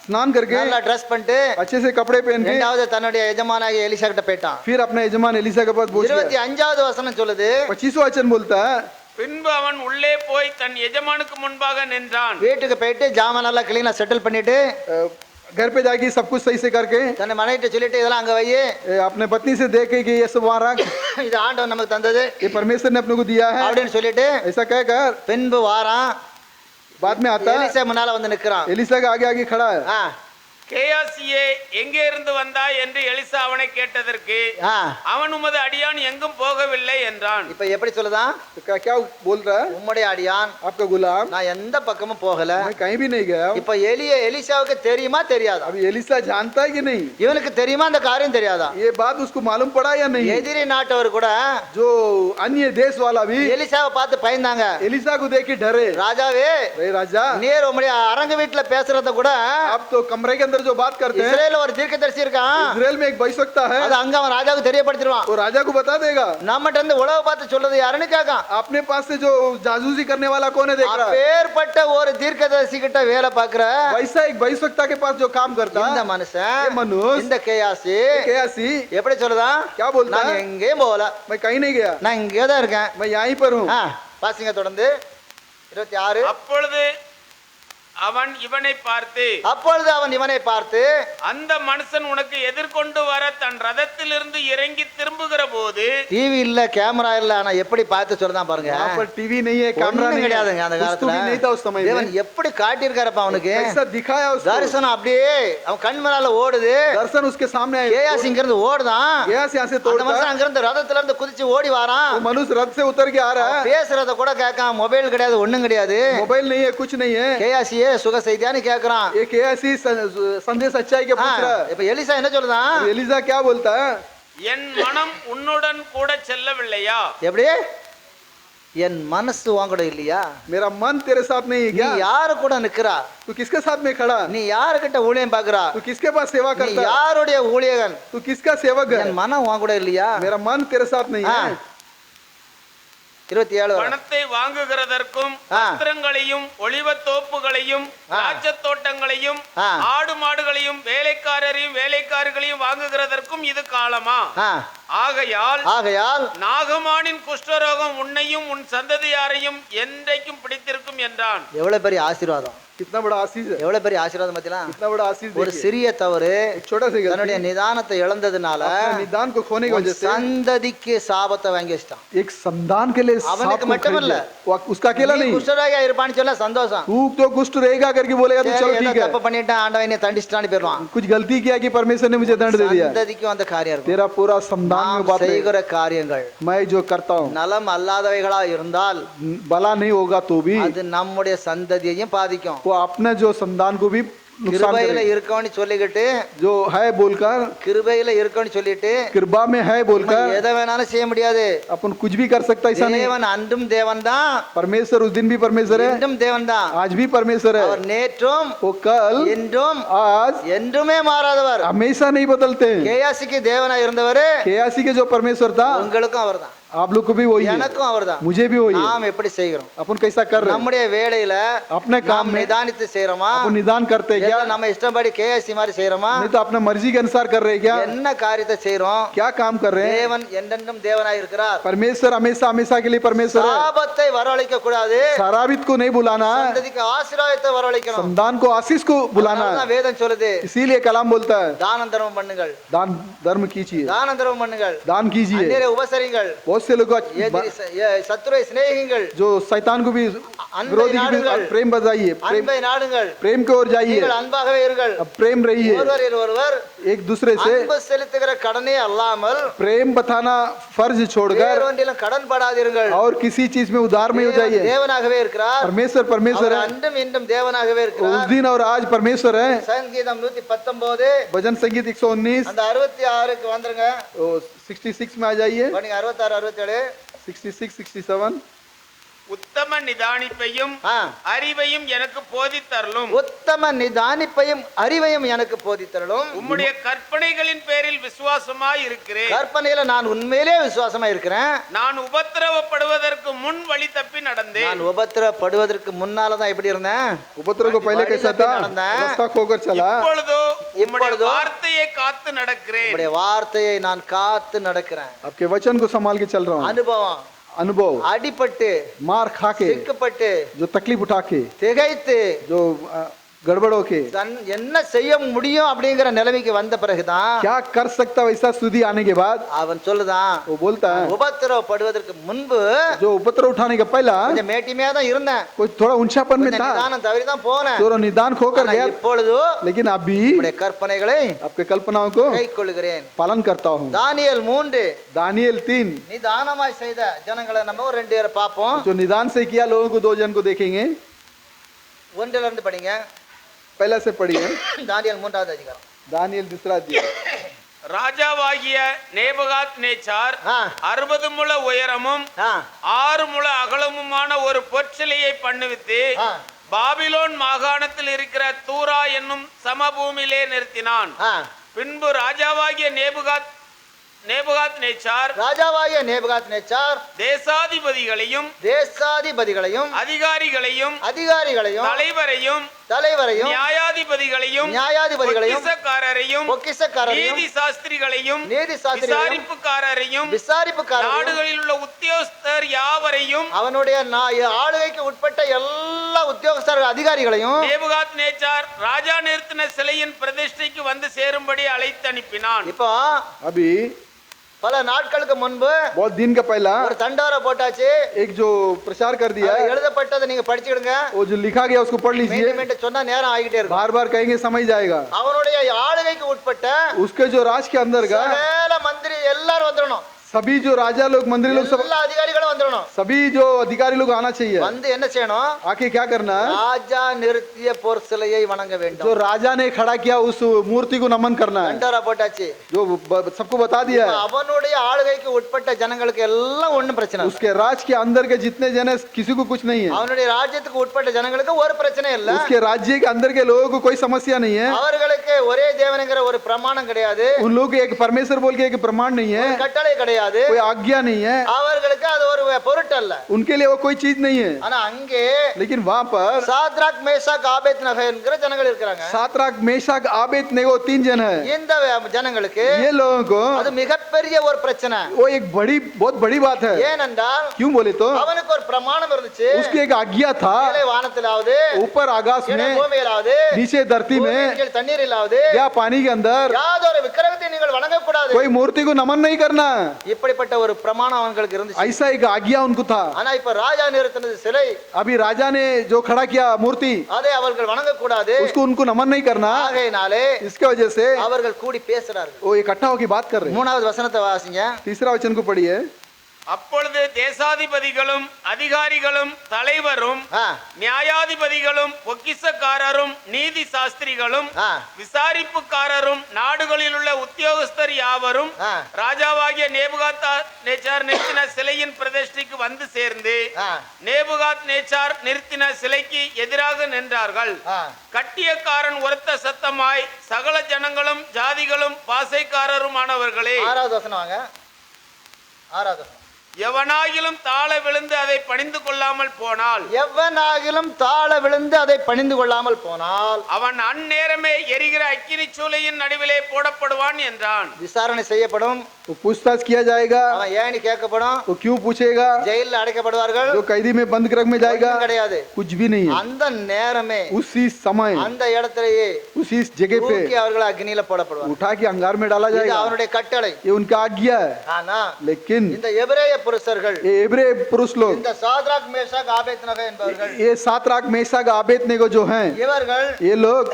स्नान करके நல்லா ட்ரெஸ் பண்ணிட்டு अच्छे से कपड़े पहन के ரெண்டாவது தன்னுடைய எஜமானாகிய எலிசா கிட்ட போயிட்டான். फिर अपने यजमान एलिसा के पास पहुंच गया। 25வது வசனம் சொல்லுது, 25वां वचन बोलता है, பின்பு அவன் உள்ளே போய் தன் எஜமானுக்கு முன்பாக நின்றான். வீட்டுக்கு போயிட்டு ஜாமான் எல்லாம் கிளீனா செட்டில் பண்ணிட்டு घर पे जाके सब कुछ सही से करके தன்னை மனைவிட்ட சொல்லிட்டு இதெல்லாம் अங்க வை, अपने पत्नी से देखे कि ये सब वहाँ रख, இது ஆண்டவன் நமக்கு தந்தது ये परमेश्वर ने अपने को दिया है, அப்படின்னு சொல்லிட்டு ऐसा कहकर பின்பு வாரான். बाद में आता है, எலிசா முன்னால வந்து நிக்கிறான். एलिसा के आगे आगे खड़ा है। கேயாசியே எங்கே இருந்து வந்தாய் என்று எலிசா அவனை கேட்டதற்கு அவன் உமது அடியான் எங்கும் போகவில்லை என்றான். இப்ப எப்படி சொல்லுதான்? क्या बोल रहा है? உம்முடைய அடியான், आपका गुलाम, நான் எந்த பக்கமும் போகல. मैं कहीं भी नहीं गया। இப்ப எலிசாவுக்கு தெரியுமா தெரியாதா? अभी एलिसा जानता है कि नहीं? இவனுக்கு தெரியுமா அந்த காரியம் தெரியாதா? ये बात उसको मालूम पड़ा या नहीं? எதிரி நாட்டவர் கூட जो अन्य देश वाला भी எலிசாவை பார்த்து பயந்தாங்க. एलिसा को देख के डरे। ராஜாவே, राजा, நீர் உம்முடைய அரங்க வீட்டுல பேசுறத கூட आप तो कमरे के अंदर जो बात करते हैं, இஸ்ரேல்ல ஒரு தீர்க்கதரிசி இருக்கான், इजराइल में एक भविष्यवक्ता है, அது அங்க அவன் ராஜாவுக்கு தெரியப்படுத்திடுவான். वो राजा को बता देगा। நம்மட்ட இருந்து உளவு பார்த்து சொல்றது யாருன்னு கேட்கான். अपने पास से जो जासूसी करने वाला कौन है देख रहा है। அப்பேற்பட்ட ஒரு தீர்க்கதரிசி கிட்ட வேலை பார்க்கற वैसा एक भविष्यवक्ता के पास जो काम करता இந்த है, மனுஷன், ये मनुष्य, இந்த கேயாசி कैसी எப்படி சொல்லுதான்? क्या बोलता நான் है? எங்கேயும் போகல, मैं कहीं नहीं गया, நான் இங்கே தான் இருக்கேன். मैं यहीं पर हूँ। பாசிங்க தொடர்ந்து 26. அப்பொழுது அவன் இவனை பார்த்து, அப்பொழுது அவன் இவனை பார்த்து, அந்த மனுஷன் உனக்கு எதிர்கொண்டு வர தன் ரதத்திலிருந்து இறங்கி திரும்புகிற போது, டிவி இல்ல, கேமரா இல்ல, ஆனா எப்படி பார்த்து சொல்றதான் பாருங்க. वहाँ पर टीवी नहीं है, कैमरा ஒண்ணும் नहीं கிடையாதுங்க है, அந்த कुछ तो भी नहीं था उस காலத்துல. समय தேவன் में। எப்படி காட்டியிருக்காரப்பா அவனுக்கு. कैसा दिखाया उसको, தரிசனம் அப்படியே அவன் கண் முன்னால ஓடுது. दर्शन उसके सामने आए। கேயாசி இங்க இருந்து ஓடுதான், यहाँ से அந்த तोड़ता மனுஷன் है, அங்க இருந்து ரதத்துல இருந்து குதிச்சு ஓடி வாரான். वो मनुष्य रथ से उतर के आ रहा है, பேசுறத கூட கேட்கான், மொபைல் கிடையாது, ஒண்ணும் கிடையாது. मोबाइल नहीं है, कुछ नहीं है। கேயாசியே சுக செய்தியான்னு கேக்குறான். एक ऐसी संदेश सच्चाई के पूछ रहा है। இப்ப எலிசா என்ன சொல்லுதான்? एलिसा क्या बोलता है? என் மனம் உன்னுடன் கூட செல்லவில்லையா? எப்படி? என் மனசு உன் கூட இல்லையா? मेरा मन तेरे साथ नहीं है நீ क्या? யாரு கூட நிக்கிறா? तू किसके साथ में खड़ा? நீ யாருகிட்ட ஊழியம் பாக்குறா? तू किसके पास सेवा நீ करता है? யாருடைய ஊழியகன்? तू किसका सेवक है? என் மனம் உன் கூட இல்லையா? मेरा मन तेरे साथ नहीं है। 27 பணத்தை வாங்குகிறதற்கும் வஸ்திரங்களையும் ஒளிவத் தோப்புகளையும் திராட்சைத் தோட்டங்களையும் ஆடு மாடுகளையும் வேலைக்காரரையும் வேலைக்காரிகளையும் வாங்குகிறதற்கும் இது காலமா? ஆகையால் நாகமானின் குஷ்டரோகம் உன்னையும் உன் சந்ததியாரையும் என்றைக்கும் பிடித்திருக்கும் என்றான். எவ்வளவு பெரிய ஆசீர்வாதம், कितना बड़ा आशीष है, எவ்வளவு பெரிய ஆசீர்வாதம் பார்த்தீங்களா? कितना बड़ा आशीष ஒரு देखिए। சிறிய தவறு एक छोटा सा தன்னுடைய गलती நிதானத்தை இழந்ததுனால अपने निदान को खोने की ஒரு वजह से சந்ததிக்கு சாபத்தை வாங்கி வச்சிட்டான். एक संतान के लिए அவனுக்கு सांप को மட்டுமல்ல, खरीद लिया। वो उसका अकेला நீ नहीं, குஷ்டரோகியா இருப்பான்னு சொல்ல சந்தோஷம். तू तो कुष्ठ रहेगा करके बोलेगा तो சரி, चलो ஏதோ ठीक है, தப்பு பண்ணிட்டான், ஆண்டவன் என்னை தண்டிச்சிட்டான்னு போயிடுவான். कुछ गलती किया कि परमेश्वर ने मुझे दंड दे दिया। சந்ததிக்கும் அந்த காரியம் இருக்கும். तेरा पूरा संतान में நாம் बात नहीं, செய்கிற காரியங்கள் मैं जो करता हूँ நலம் அல்லாதவைகளா இருந்தால் भला नहीं होगा तो भी அது நம்முடைய சந்ததியையும் பாதிக்கும். वो अपने जो संतान को भी नुकसान கிருபையில करेगा। இருக்கவன்னு சொல்லிக்கிட்டு, जो है बोलकर, கிருபையில இருக்கவன்னு சொல்லிட்டு कृपा में है बोलकर எதை வேணாலும் செய்ய முடியாது. अपन कुछ भी कर सकता, ऐसा नहीं। தேவன் அன்றும் தேவன் தான், परमेश्वर उस दिन भी परमेश्वर है, இன்றும் தேவன் தான். आज भी परमेश्वर அவர் है, நேற்றும் वो कल இன்றும் आज என்றுமே மாறாதவர். हमेशा नहीं बदलते। கேயாசிக்கு தேவனா இருந்தவரு केयासी के जो परमेश्वर था உங்களுக்கும் அவர்தான், आप लोग को भी वही है, எனக்கும் அவர்தான். मुझे भी वही है। நாம் எப்படி செய்கிறோம்? अपन कैसा कर रहे हैं, நம்முடைய வேலையில अपने काम நாம் में நிதானித்து செய்யறோமா? अपन निदान करते हैं क्या, இல்ல நம்ம இஷ்டப்படி கேஎஸ்சி மாதிரி செய்யறோமா? नहीं तो अपने मर्जी के अनुसार कर रहे हैं क्या, என்ன காரியத்தை செய்றோம்? क्या काम कर रहे हैं। தேவன் என்றென்றும் தேவனாய் இருக்கிறார். परमेश्वर हमेशा हमेशा के लिए परमेश्वर है, சாபத்தை வரவழைக்க கூடாது, शराबित को नहीं बुलाना है, சந்ததிக்கு ஆசீர்வாதத்தை வரவழைக்கணும். संतान को आशीष को बुलाना அதனாலதான் है। வேதம் சொல்லுது, इसीलिए कलाम बोलता है தானம் தர்மம் பண்ணுங்கள், दान धर्म कीजिए, தானம் தர்மம் பண்ணுங்கள், दान कीजिए। அந்நியரை உபசரிங்கள், बहुत से लोग சத்துருவை சிநேகிங்கள், जो शैतान को भी विरोधी को भी प्रेम बजाइए, प्रेम அன்பை நாடுங்கள், प्रेम की ओर जाइए, நீங்கள் அன்பாகவே இருங்கள். अब प्रेम रहिए ஒருவரில் ஒருவர் एक दूसरे से, அன்பு செலுத்துகிற கடனே அல்லாமல் प्रेम बताना फर्ज छोड़कर வேறொன்றிலும் கடன் படாதீர்கள். और किसी चीज में उधार में हो தேவன் जाइए। தேவனாகவே இருக்கிறார், परमेश्वर परमेश्वर அவர் है, அன்றும் இன்றும் தேவனாகவே उस இருக்கிறார். दिन और आज परमेश्वर है। சங்கீதம் 119 भजन संगीत 119 அந்த 66க்கு வந்துருங்க. 66 में आ जाइए, நீங்க 66 67 66 67। உத்தம நிதானிப்பையும் ஆ. அறிவையும் எனக்கு போதித்தருளும். உத்தம நிதானிப்பையும் அறிவையும் எனக்கு போதித்தருளும். உம்முடைய கற்பனைகளின் பேரில் விசுவாசமாய் இருக்கிறேன். கற்பனையில நான் உண்மையிலே விசுவாசமா இருக்கிறேன். நான் உபத்திரவப்படுவதற்கு முன் வழி தப்பி நடந்தேன். நான் உபத்திரப்படுவதற்கு முன்னால தான் எப்படி இருந்தேன்? उपद्रव को पहले कैसा था, रास्ता खोकर चला, இப்பொழுதோ உம்முடைய இப்பொழுதோ வார்த்தையை காத்து நடக்கிறேன். உம்முடைய வார்த்தையை நான் காத்து நடக்கிறேன். आपके वचन को संभाल के चल रहा हूँ। அனுபவம், अनुभव, அடிபட்டு मार खा के, சிக்கப்பட்டு जो तकलीफ उठा के, திகைத்து जो गड़बड़ के என்ன செய்ய முடியும் அப்படிங்கிற நிலைமைக்கு வந்த பிறகுதான் क्या कर सकता वैसा स्थिति आने के बाद அவன் சொல்லுதான், वो बोलता है உபத்திரவப்படுவதற்கு முன்பு जो उपद्रव उठाने का पहला கொஞ்சம் மேட்டிமையா தான் இருந்தேன், कोई थोड़ा ऊंचापन में கொஞ்சம் था, நிதானம் தவறி தான் போனேன். थोड़ा निदान खोकर ஆனா गया, இப்பொழுது लेकिन अभी உம்முடைய கற்பனைகளை आपके कल्पनाओं को கைக்கொள்கிறேன். पालन करता हूँ। தானியேல் 3 दानियल 3 நிதானமாய் செய்த ஜனங்களை நம்ம ஒரு 2 பேரை பார்ப்போம். जो निदान से किया लोगों को 2 जन को देखेंगे। 1ல இருந்து படிங்க. पहला से पढ़िए, தானியேல் 3வது அதிகாரம். दानियल 2 अध्याय। ராஜாவாகிய நேபுகாத் நேச்சார் ஆ, 60 முழ உயரமும் ஆ, 6 முழ அகலமுமான ஒரு பொற்சிலையை பண்ணுவித்து ஆ, பாபிலோன் மாகாணத்தில் இருக்கிற தூரா என்னும் சமபூமியிலே நிறுத்தினான். ஆ. பின்பு ராஜாவாகிய நேபுகாத் நேச்சார் ராஜாவாகிய நேபுகாத்நேச்சார் தேசாதிபதிகளையும் தேசாதிபதிகளையும் அதிகாரிகளையும் அதிகாரிகளையும் தலைவரையும் நியாயாதிபதிகளையும் பொக்கிஷக்காரரையும் நீதி சாஸ்திரிகளையும் விசாரிப்புக்காரரையும் நாடுகளில் உள்ள உத்தியோகஸ்தர் யாவரையும் அவனுடைய ஆளுகைக்கு உட்பட்ட எல்லா உத்தியோகஸ்தர் அதிகாரிகளையும் நேபுகாத் நேச்சார் ராஜா நிறுத்தின சிலையின் பிரதிஷ்டைக்கு வந்து சேரும்படி அழைத்து அனுப்பினான். இப்போ अभी பல நாட்களுக்கு முன்பு बहुत दिन का पहला ஒரு தண்டோரை போட்டாச்சு. एक जो प्रचार कर दिया, அது எழுதப்பட்டதை நீங்க படிச்சுடுங்க. वो जो लिखा गया उसको पढ़ लीजिए। மீண்டும் மீண்டும் சொன்னா நேரம் ஆகிட்டே இருக்கும். बार बार कहेंगे समझ जाएगा। அவனுடைய ஆளுகைக்கு உட்பட்ட उसके जो राज के अंदर का சகல மந்திரி எல்லாரும் வந்துடணும். सभी जो राजा लोग मंत्री लोग सब எல்லா அதிகாரிகளும் வந்துடணும். सभी जो अधिकारी लोग आना चाहिए। வந்து என்ன செய்யணும்? आके क्या करना है, ராஜா நிறுத்திய பொற்சிலையை வணங்க जो வேண்டும். राजा ने खड़ा किया उस मूर्ति को नमन करना है। தண்டோரா போட்டாச்சு. जो सबको बता दिया है, அவனுடைய ஆளுகைக்கு உட்பட்ட ஜனங்களுக்கு எல்லாம் ஒண்ணும் பிரச்சனை இல்ல. उसके राज के अंदर के जितने जन है किसी को कुछ नहीं है। அவனுடைய ராஜ்யத்துக்கு உட்பட்ட ஜனங்களுக்கு ஒரு பிரச்சனை இல்ல. उसके राज्य के अंदर के लोगों को कोई समस्या नहीं है। அவர்களுக்கு ஒரே தேவனுங்கிற ஒரு பிரமாணம் கிடையாது, उन लोगों के एक परमेश्वर बोल के एक प्रमाण नहीं है, கட்டளை கிடையாது. கிடையாது, कोई आज्ञा नहीं है, அவர்களுக்கு அது ஒரு பொருட்டல்ல. उनके लिए वो कोई चीज नहीं है. ஆனா அங்கே लेकिन वहां पर சாத்ராக் மேஷாக் ஆபேத்நேகோ என்கிற ஜனங்கள் இருக்காங்க. सातराक मेशक आबेदनेगो 3 जन है. இந்த ஜனங்களுக்கு ये लोगों को அது மிகப்பெரிய ஒரு பிரச்சனை. वो एक बहुत बड़ी बात है. ஏனென்றால் क्यों बोले तो அவனுக்கு ஒரு பிரமாணம் இருந்துச்சு. उसकी एक आज्ञा था, மேலே வானத்திலாவது, ऊपर आकाश கீழே में, பூமியிலாவது, नीचे धरती में பூமியின் கீழ் தண்ணீரிலாவது या पानी के अंदर யாதொரு விக்கிரகத்தை நீங்கள் வணங்கக்கூடாது. कोई मूर्ति को नमन नहीं करना. இப்படிப்பட்ட ஒரு பிரமாணம் அவங்களுக்கு இருந்துச்சு. ऐसा एक आज्ञा उनको था. ஆனா இப்ப ராஜா நிறுத்தினது சிலை, अभी राजा ने जो खड़ा किया मूर्ति, அதை அவர்கள் வணங்கக்கூடாது. उसको उनको नमन नहीं करना. ஆகையினாலே इसके वजह से அவர்கள் கூடி பேசுறார்கள். वो इकट्ठा होकर बात कर रहे हैं. 3வது வசனத்தை வாசிங்க. तीसरा वचन को पढ़िए. அப்பொழுது தேசாதிபதிகளும் அதிகாரிகளும் தலைவரும் ஆ, நியாயாதிபதிகளும் பொக்கிஷக்காரரும் நீதி சாஸ்திரிகளும் ஆ, விசாரிப்புக்காரரும் நாடுகளில் உள்ள உத்தியோகஸ்தர் யாவரும் ஆ, ராஜாவாகிய நேபுகாத்நேச்சார் நிறுத்தின சிலையின் பிரதிஷ்டைக்கு வந்து சேர்ந்து ஆ, நேபுகாத்நேச்சார் நிறுத்தின சிலைக்கு எதிராக நின்றார்கள். ஆ. கட்டியக்காரன் உரத்த சத்தமாய் சகல ஜனங்களும் ஜாதிகளும் பாசைக்காரருமானவர்களே, 6வது வசனம் வாங்க. 6வது வசனம். எவனாகிலும் தாழ விழுந்து அதை பணிந்து கொள்ளாமல் போனால் எவனாகிலும் தாழ விழுந்து அதை பணிந்து கொள்ளாமல் போனால் அவன் அந்நேரமே எரிகிற அக்கினி சூளையின் நடுவிலே போடப்படுவான் என்றான். விசாரணை செய்யப்படும், वो पूछताछ किया जाएगा. அவன் ஏணி கேட்கப்படும், वो क्यों पूछेगा. ஜெயிலில் அடைக்கப்படுவார்கள். जो कैदी में बंद गृह में जाएगा, ஒண்ணும் கிடையாது. कुछ भी नहीं है. அந்த நேரமே उसी समय அந்த இடத்திலேயே उसी जगह पे தூக்கி அவர்கள் அக்னியில போடப்படுவார்கள். उठा के अंगार में डाला இது जाएगा. அவனுடைய கட்டளை. ये उनका आज्ञा है. ஆனா लेकिन இந்த எபிரேய புருஷர்கள், ये इब्रे पुरुष लोग, இந்த சாத்ராக் மேஷாக் ஆபேத்நேகோ என்பவர்கள், ये सातराक मेशक आबेदनेगो जो हैं, இவர்கள் ये लोग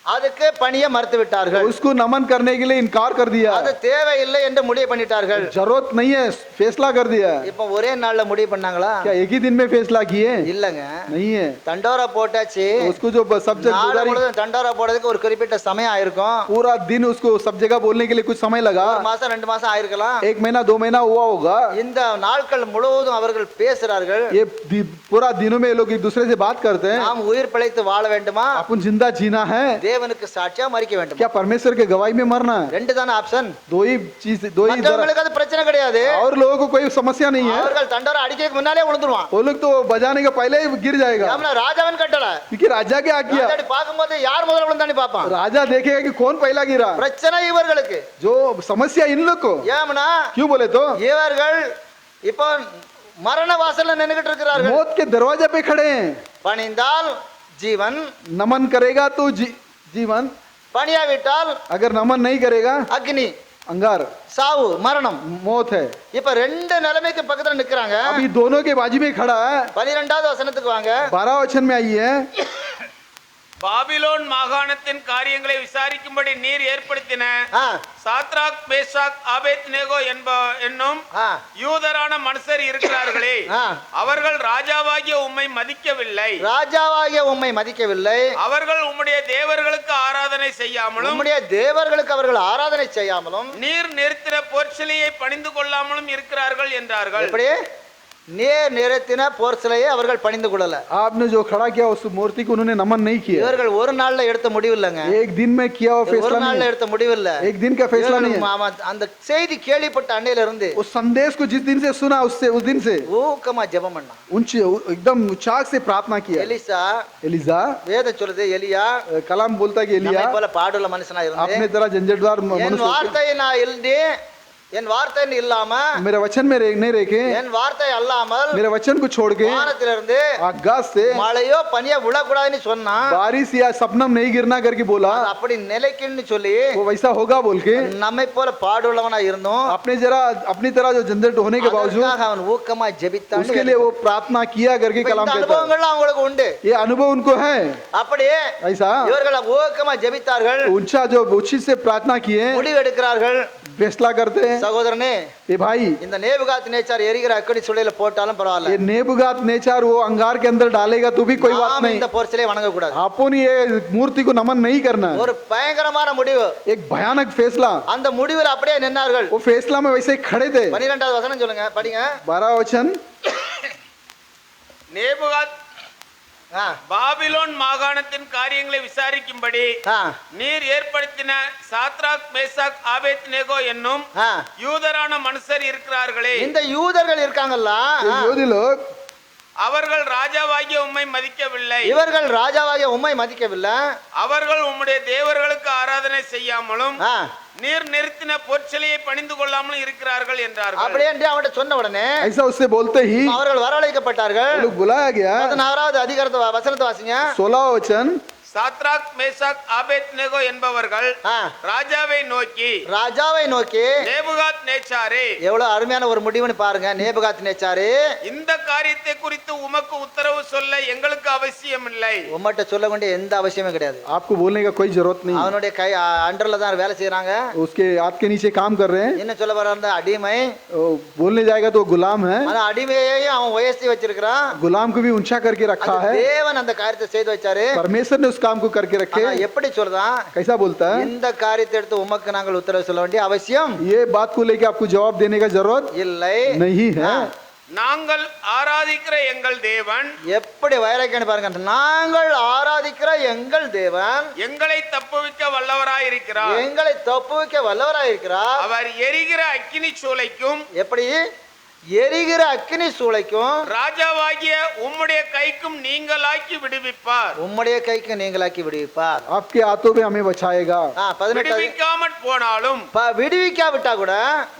அதுக்கு பணிய மறுத்து விட்டார்கள். उसको नमन करने के लिए इनकार कर दिया. அது தேவையில்லை என்று முடிவு பண்ணிட்டார்கள். जरूरत नहीं है, फैसला कर दिया. இப்ப ஒரே நாள்ல முடிவு பண்ணாங்களா? क्या एक ही दिन में फैसला किए? இல்லங்க, नहीं है. தண்டோரா போட்டாச்சு. तो उसको जो सब जगह நாள் गुजारी, முழுவதும் தண்டோரா போடுறதுக்கு ஒரு குறிப்பிட்ட சமயம் ஆயிருக்கும். पूरा दिन उसको सब जगह बोलने के लिए कुछ समय लगा. ஒரு மாசம் 2 மாசம் ஆயிருக்கலாம். 1 महीना 2 महीना हुआ होगा. இந்த நாட்கள் முழுவதும் அவர்கள் பேசுறார்கள். ये पूरा दिनों में ये लोग एक दूसरे से बात करते हैं. நாம் உயிர் பிழைத்து வாழ வேண்டுமா, अपन जिंदा जीना है, தேவனுக்கு சாட்சியா மரிக்க வேண்டும்? क्या परमेश्वर के गवाही में मरना है? 2 தான ஆப்ஷன். दो ही चीज, दो ही. மற்றவங்களுக்கு அது பிரச்சனை கிடையாது. और लोगों को कोई समस्या नहीं है. அவர்கள் தண்டோரா அடிக்கிறதுக்கு முன்னாலே விழுந்துருவான். वो लोग तो बजाने के पहले ही गिर जाएगा, ஏன்னா ராஜாவின் கட்டளை. क्योंकि राजा के आज्ञा. ராஜாடி பாக்கும்போது யார் முதல்ல விழுந்தானே பாப்பான். राजा देखेगा कि कौन पहला गिरा. பிரச்சனை இவர்களுக்கு. जो समस्या इन लोग को. ஏன்னா क्यों बोले तो இவர்கள் இப்போ மரண வாசல்ல நின்னுகிட்டு இருக்கிறார்கள். मौत के दरवाजे पे खड़े हैं. பணிந்தால் ஜீவன், नमन करेगा तो जीवन, பணியாவிட்டால் अगर नमन नहीं करेगा அக்னி, अंगार, சாவு, மரணம். मौत है. இப்ப 2 நிலைமைக்கு பக்கத்துல நிக்கிறாங்க. अभी दोनों के बाजू में खड़ा है. 12வது வசனத்துக்கு வாங்க. 12 वचन में आई है. பாபிலோன் மாகாணத்தின் காரியங்களை விசாரிக்கும்படி நீர் ஏற்படுத்தின ஆ, சாத்ராக் மேஷாக் ஆபேத்நேகோ என்னும் ஆ, யூதரான மனுஷர் இருக்கிறார்களே, ஆ. அவர்கள் ராஜாவாகிய உம்மை மதிக்கவில்லை. ராஜாவாகிய உம்மை மதிக்கவில்லை. அவர்கள் உம்முடைய தேவர்களுக்கு ஆராதனை செய்யாமலும் உம்முடைய தேவர்களுக்கு அவர்கள் ஆராதனை செய்யாமலும் நீர் நிறுத்தின பொற்சிலையை பணிந்து கொள்ளாமலும் இருக்கிறார்கள் என்றார்கள். எப்படி நேர் நிறத்தின போர் சிலையை அவர்கள் பணிந்து கொள்ளல. आपने जो खड़ा किया उस मूर्ति को उन्होंने नमन नहीं किया. இவர்கள் ஒரு நாள்ல எடுத்த முடிவு இல்லங்க. एक दिन में किया वो ஒரு फैसला நாள்ல नहीं. எடுத்த முடிவு இல்ல. एक दिन का फैसला नहीं है. அந்த செய்தி கேள்விப்பட்ட அன்னையில இருந்து उस संदेश को जिस दिन से सुना, उससे उस दिन से ஊக்கமா ஜெபம் பண்ணான். एकदम उत्साह से प्रार्थना किया. எலிசா, एलिजा, வேதம் சொல்லுது, எலியா कलाम बोलता है कि एलिया நம்மை போல பாடுள்ள மனுஷனா अपने இருந்து तरह झंझटदार என் मनुष्य होके, வார்த்தையை நான் எழுதி என் வார்த்தை இல்லாம, मेरे वचन में नहीं रखे, என் வார்த்தை அல்லாமல் मेरे वचन को छोड़ के வானத்திலிருந்து आकाश से மழையோ பனியோ விழக்கூடாதுன்னு சொன்னா, बारिश या सपनम नहीं गिरना करके बोला, அது அப்படி நிலைக்குன்னு சொல்லி वो वैसा होगा बोल के நம்மை போல பாடுள்ளவனா இருந்தோம். अपनी तरह जो झंझट होने के बावजूद அதற்காக அவன் ஊக்கமா ஜெபித்தான். उसके लिए वो प्रार्थना किया करके இப்ப कलाम இந்த कहता है. அனுபவங்கள்லாம் அவங்களுக்கு உண்டு. ये अनुभव उनको है. அப்படியே ऐसा இவர்கள் ஊக்கமா ஜெபித்தார்கள், उनका जो उचित से प्रार्थना किए, முடிவு எடுக்கிறார்கள். फैसला करते हैं. சகோதரனே, ये भाई, இந்த நேபுகாத்நேச்சார் எரிகிற அக்கடி சுளையில போட்டாலும் பரவாயில்ல, ये नेबुगात नेचार वो अंगार के अंदर डालेगा तो भी कोई बात நாம் नहीं. இந்த போர் சிலையை வணங்க கூடாது. अपन ये मूर्ति को नमन नहीं करना है. ஒரு பயங்கரமான முடிவு. एक भयानक फैसला. அந்த முடிவில் அப்படியே நின்னார்கள். वो फैसला में वैसे ही खड़े थे. 12வது வசனம் சொல்லுங்க, படிங்க. 12 वचन. ஆ, பாபிலோன் மாகாணத்தின் காரியங்களை விசாரிக்கும்படி ஆ, நீர் ஏற்படுத்தின சாத்ராக் மேசாக் ஆபேத்நேகோ என்னும் ஆ. யூதரான மனுஷர் இருக்கிறார்களே, இந்த யூதர்கள் இருக்காங்கல்ல, ये योधी लोग அவர்கள் ராஜாவாகிய உம்மை மதிக்கவில்லை. இவர்கள் ராஜாவாகிய உம்மை மதிக்கவில்லை. அவர்கள் உம்முடைய தேவர்களுக்கு ஆராதனை செய்யாமலும் ஆ, நீர் நிறுத்தின பொற்சிலையை பணிந்து கொள்ளாமலும் இருக்கிறார்கள் என்றார்கள். அப்படியே என்று அவன்கிட்ட சொன்ன உடனே ऐसा उससे बोलते ही அவர்கள் வரவழைக்கப்பட்டார்கள். वो लोग बुलाया गया। 16வது அதிகாரத்தை வசனத்தை வாசிங்க. 16 वचन சாத்ராக் மேசாக் ஆபேத்நேகோ என்பவர்கள் ஆ, ராஜாவை நோக்கி, ராஜாவை நோக்கி, நேபுகாத் நேச்சாரே, எவ்வளவு அருமையான ஒரு முடிவுன்னு பாருங்க. நேபுகாத் நேச்சாரு, இந்த காரியத்தை குறித்து உமக்கு உத்தரவு சொல்ல எங்களுக்கு அவசியம் இல்லை. உம்மட்ட சொல்ல வேண்டிய எந்த அவசியமும் கிடையாது. आपको बोलने का कोई जरूरत नहीं। அவனுடைய கை அண்டர்ல தான் வேலை செய்யறாங்க. उसके हाथ के नीचे काम कर रहे हैं। என்ன சொல்ல வர அடிமை, वो बोलने जाएगा तो वो गुलाम है। ஆனா அடிமையையும் அவன் உயர்த்தி வச்சிருக்கிறான். गुलाम को भी ऊंचा करके रखा அது है। தேவன் அந்த காரியத்தை செய்து வச்சாரு. परमेश्वर ने उस काम को करके रखे। ஆனா எப்படி சொல்றான்? कैसा बोलता है? இந்த காரியத்தை எடுத்து உமக்கு நாங்கள் உத்தரவு சொல்ல வேண்டிய அவசியம் ये बात को लेके आपको जवाब देने का जरूरत இல்லை. नहीं है। நாங்கள் ஆராதிக்கிற எங்கள் தேவன் எப்படி வைராக்கியன்னு பாருங்க. நாங்கள் ஆராதிக்கிற எங்கள் தேவன் எங்களை தப்புவிக்க வல்லவராயிருக்கிறார். எங்களை தப்புவிக்க வல்லவராயிருக்கிறார். அவர் எரிகிற அக்கினி சூளைக்கும் எப்படி? எரிகிற அக்கினி சூளைக்கும் ராஜாவாகிய உம்முடைய கைக்கும் நீங்களாக்கி விடுவிப்பார். உம்முடைய கைக்கு நீங்களாக்கி விடுவிப்பார். आपके हाथों में हमें बचाएगा। 18 விடுவிக்காமற் போனாலும் விடுவிக்காவிட்டா கூட